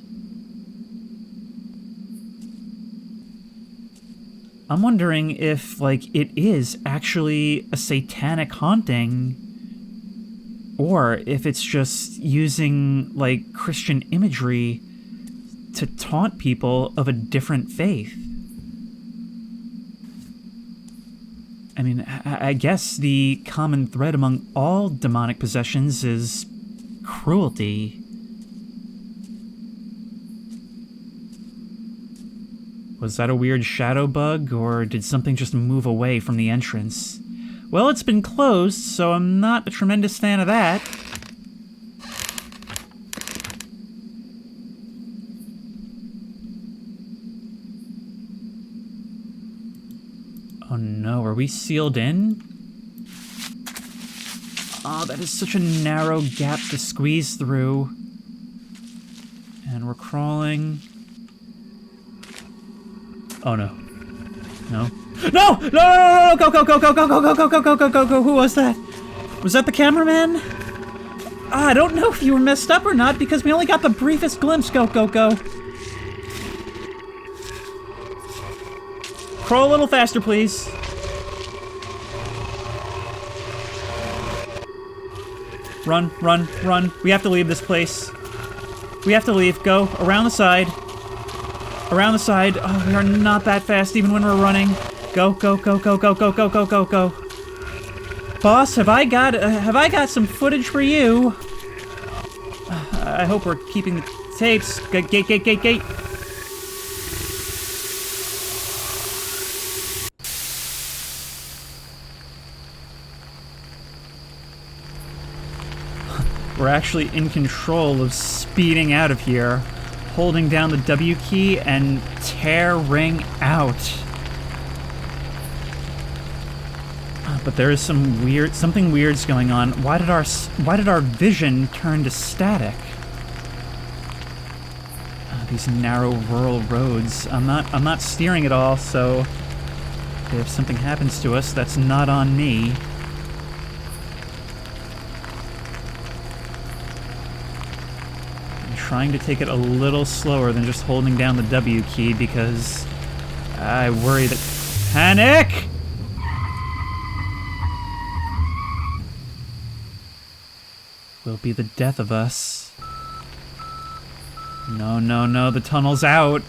I'm wondering if like it is actually a satanic haunting, or if it's just using, like, Christian imagery to taunt people of a different faith. I mean, I guess the common thread among all demonic possessions is cruelty. Was that a weird shadow bug, or did something just move away from the entrance? Well, it's been closed, so I'm not a tremendous fan of that. Oh no, are we sealed in? Oh, that is such a narrow gap to squeeze through. And we're crawling. Oh no. No. No! No! No! Go! Go! Go! Go! Go! Go! Go! Go! Go! Go! Go! Go! Go! Who was that? Was that the cameraman? I don't know if you were messed up or not, because we only got the briefest glimpse. Go! Go! Go! Crawl a little faster, please. Run! Run! Run! We have to leave this place. We have to leave. Go around the side. Around the side. Oh, we are not that fast even when we're running. Go, go, go, go, go, go, go, go, go, go. Boss, have I got some footage for you? I hope we're keeping the tapes. Gate, gate, gate, gate, gate. We're actually in control of speeding out of here, holding down the W key and tearing out. But there is something weird's going on. Why did our vision turn to static? These narrow rural roads. I'm not steering at all, so if something happens to us, that's not on me. I'm trying to take it a little slower than just holding down the W key because I worry that panic will be the death of us. No, the tunnel's out.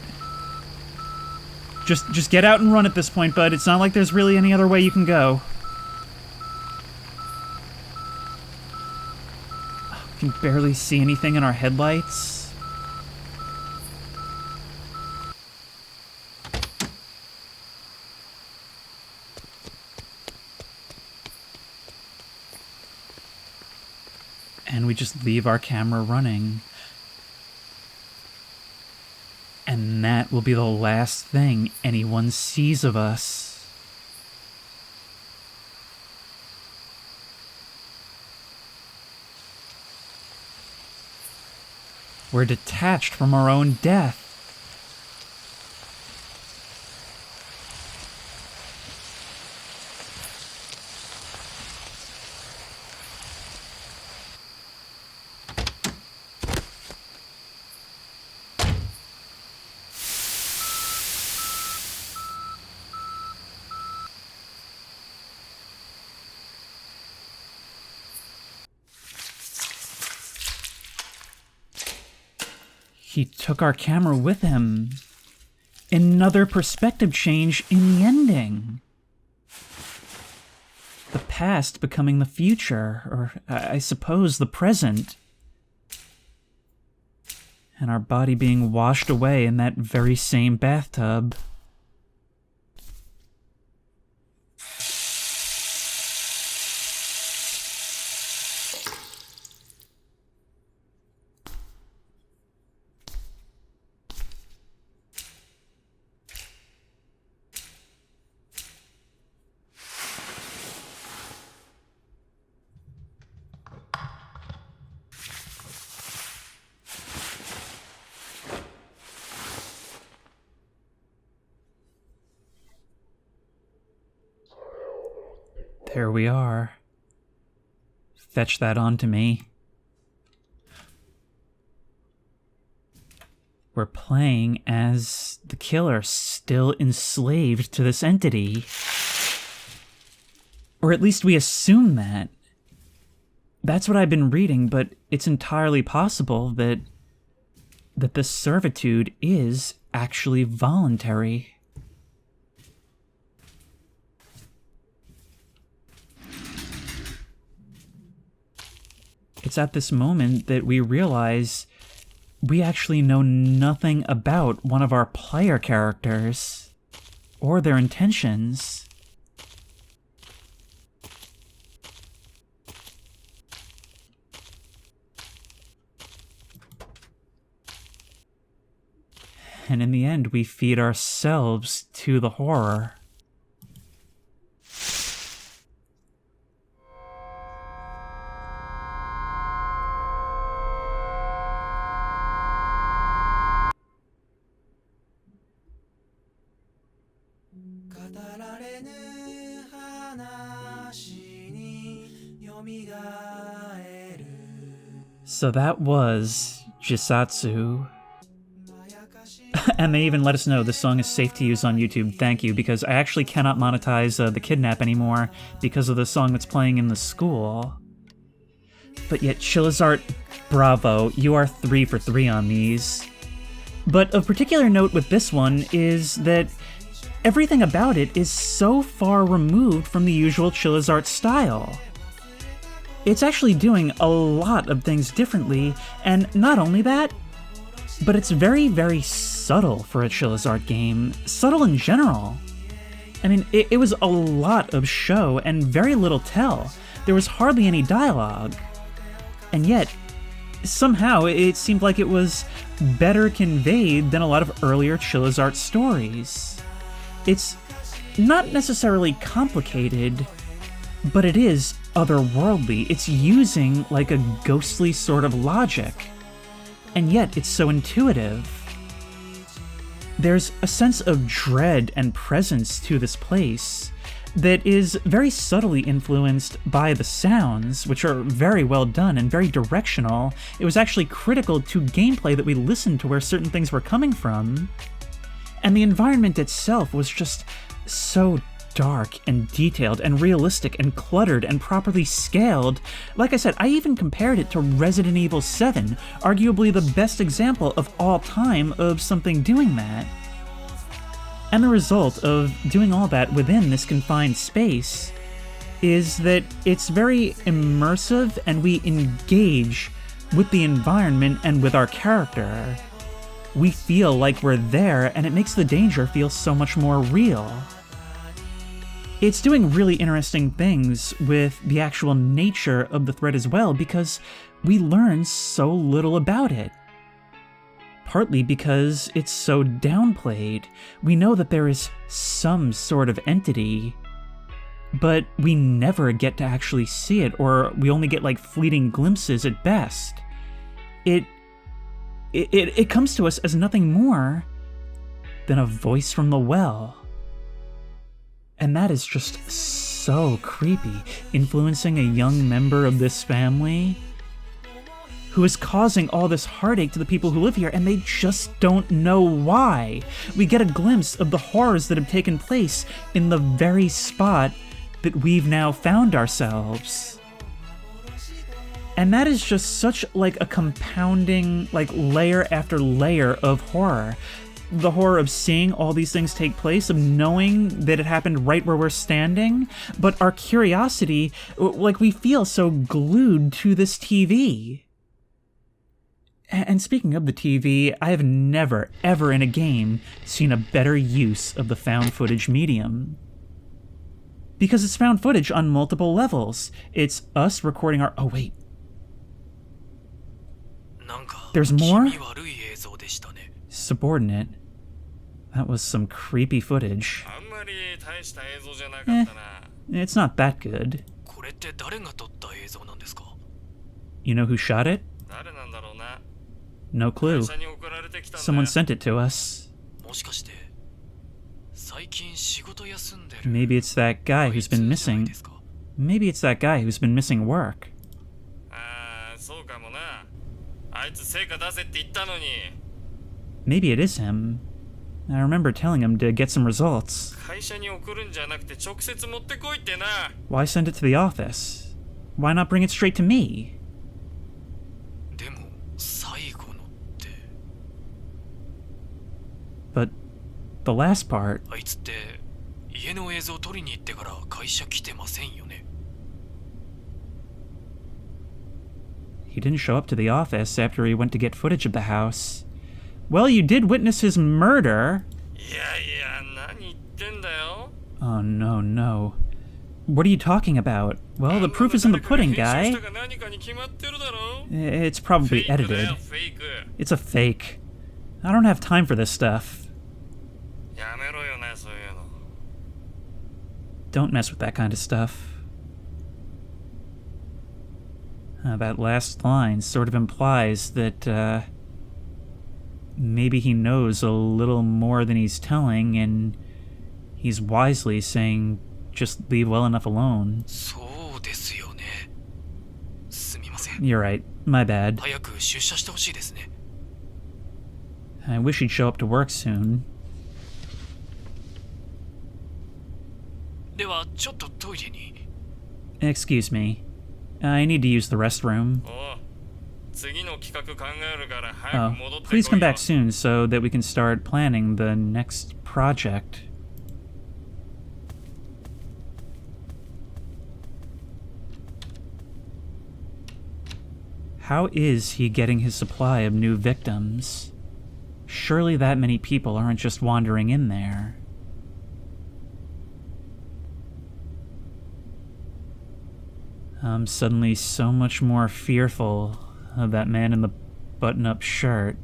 Just get out and run at this point, bud. It's not like there's really any other way you can go. We can barely see anything in our headlights. And we just leave our camera running. And that will be the last thing anyone sees of us. We're detached from our own death. He took our camera with him. Another perspective change in the ending. The past becoming the future, or I suppose the present. And our body being washed away in that very same bathtub. There we are. Fetch that onto me. We're playing as the killer, still enslaved to this entity. Or at least we assume that. That's what I've been reading, but it's entirely possible that this servitude is actually voluntary. It's at this moment that we realize we actually know nothing about one of our player characters or their intentions. And in the end, we feed ourselves to the horror. So that was Jisatsu. And they even let us know this song is safe to use on YouTube. Thank you, because I actually cannot monetize the kidnap anymore because of the song that's playing in the school. But yet, Chilizart, bravo, you are 3 for 3 on these. But of particular note with this one is that everything about it is so far removed from the usual Chilizart style. It's actually doing a lot of things differently, and not only that, but it's very, very subtle for a Chilizart game. Subtle in general. I mean, it was a lot of show and very little tell. There was hardly any dialogue. And yet, somehow it seemed like it was better conveyed than a lot of earlier Chilizart stories. It's not necessarily complicated, but it is otherworldly. It's using like a ghostly sort of logic, and yet it's so intuitive. There's a sense of dread and presence to this place that is very subtly influenced by the sounds, which are very well done and very directional. It was actually critical to gameplay that we listened to where certain things were coming from. And the environment itself was just so dark and detailed and realistic and cluttered and properly scaled. Like I said, I even compared it to Resident Evil 7, arguably the best example of all time of something doing that. And the result of doing all that within this confined space is that it's very immersive and we engage with the environment and with our character. We feel like we're there, and it makes the danger feel so much more real. It's doing really interesting things with the actual nature of the threat as well, because we learn so little about it. Partly because it's so downplayed. We know that there is some sort of entity, but we never get to actually see it, or we only get like fleeting glimpses at best. It comes to us as nothing more than a voice from the well. And that is just so creepy, influencing a young member of this family who is causing all this heartache to the people who live here, and they just don't know why. We get a glimpse of the horrors that have taken place in the very spot that we've now found ourselves. And that is just such like a compounding, like layer after layer of horror. The horror of seeing all these things take place, of knowing that it happened right where we're standing, but our curiosity, like we feel so glued to this TV. And speaking of the TV, I have never, ever in a game seen a better use of the found footage medium. Because it's found footage on multiple levels. It's us recording our... Oh, wait. There's more? Subordinate. That was some creepy footage. It's not that good. You know who shot it? No clue. Someone sent it to us. Maybe it's that guy who's been missing. Maybe it's that guy who's been missing work. Maybe it is him. I remember telling him to get some results. Why send it to the office? Why not bring it straight to me? But the last part... He didn't show up to the office after he went to get footage of the house. Well, you did witness his murder. Oh, no. What are you talking about? Well, the proof is in the pudding, guy. It's probably edited. It's a fake. I don't have time for this stuff. Don't mess with that kind of stuff. That last line sort of implies that, maybe he knows a little more than he's telling, and he's wisely saying, just leave well enough alone. You're right. My bad. I wish he'd show up to work soon. Excuse me. I need to use the restroom. Oh, please come back soon so that we can start planning the next project. How is he getting his supply of new victims? Surely that many people aren't just wandering in there. I'm suddenly so much more fearful of that man in the button-up shirt.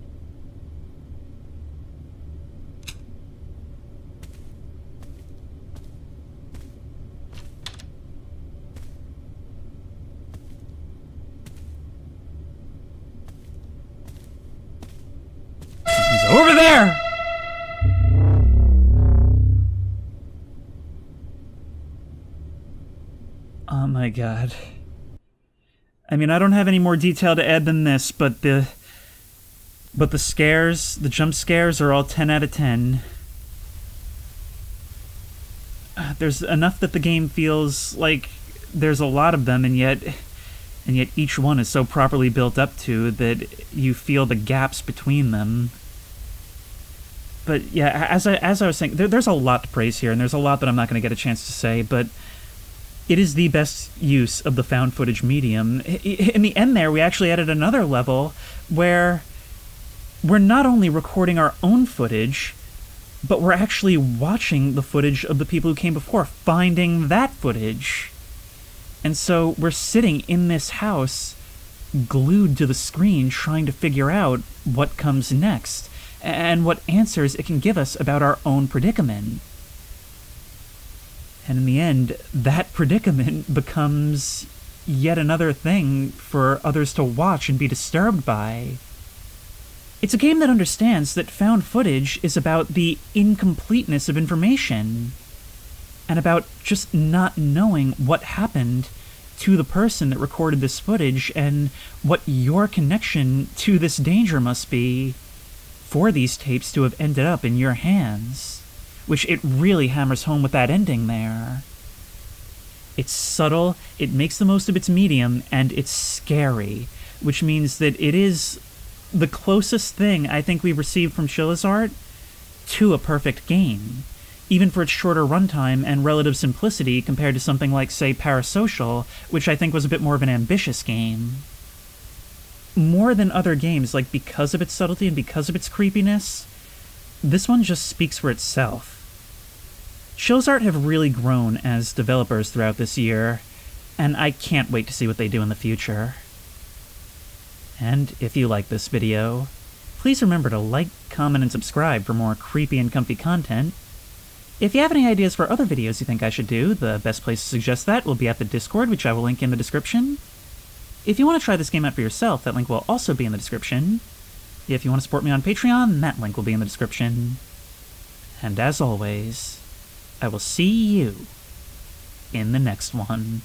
over there! Oh my god. I mean, I don't have any more detail to add than this, but the scares, the jump scares are all 10 out of 10. There's enough that the game feels like there's a lot of them, and yet each one is so properly built up to that you feel the gaps between them. But yeah, as I was saying, there's a lot to praise here, and there's a lot that I'm not going to get a chance to say, but it is the best use of the found footage medium. In the end there, we actually added another level where we're not only recording our own footage, but we're actually watching the footage of the people who came before, finding that footage. And so we're sitting in this house, glued to the screen, trying to figure out what comes next, and what answers it can give us about our own predicament. And in the end, that predicament becomes yet another thing for others to watch and be disturbed by. It's a game that understands that found footage is about the incompleteness of information, and about just not knowing what happened to the person that recorded this footage, and what your connection to this danger must be for these tapes to have ended up in your hands. Which it really hammers home with that ending there. It's subtle, it makes the most of its medium, and it's scary, which means that it is the closest thing I think we've received from Chilla's art to a perfect game, even for its shorter runtime and relative simplicity compared to something like, say, Parasocial, which I think was a bit more of an ambitious game. More than other games, like because of its subtlety and because of its creepiness, this one just speaks for itself. Chilla's art have really grown as developers throughout this year, and I can't wait to see what they do in the future. And if you like this video, please remember to like, comment, and subscribe for more creepy and comfy content. If you have any ideas for other videos you think I should do, the best place to suggest that will be at the Discord, which I will link in the description. If you want to try this game out for yourself, that link will also be in the description. If you want to support me on Patreon, that link will be in the description. And as always, I will see you in the next one.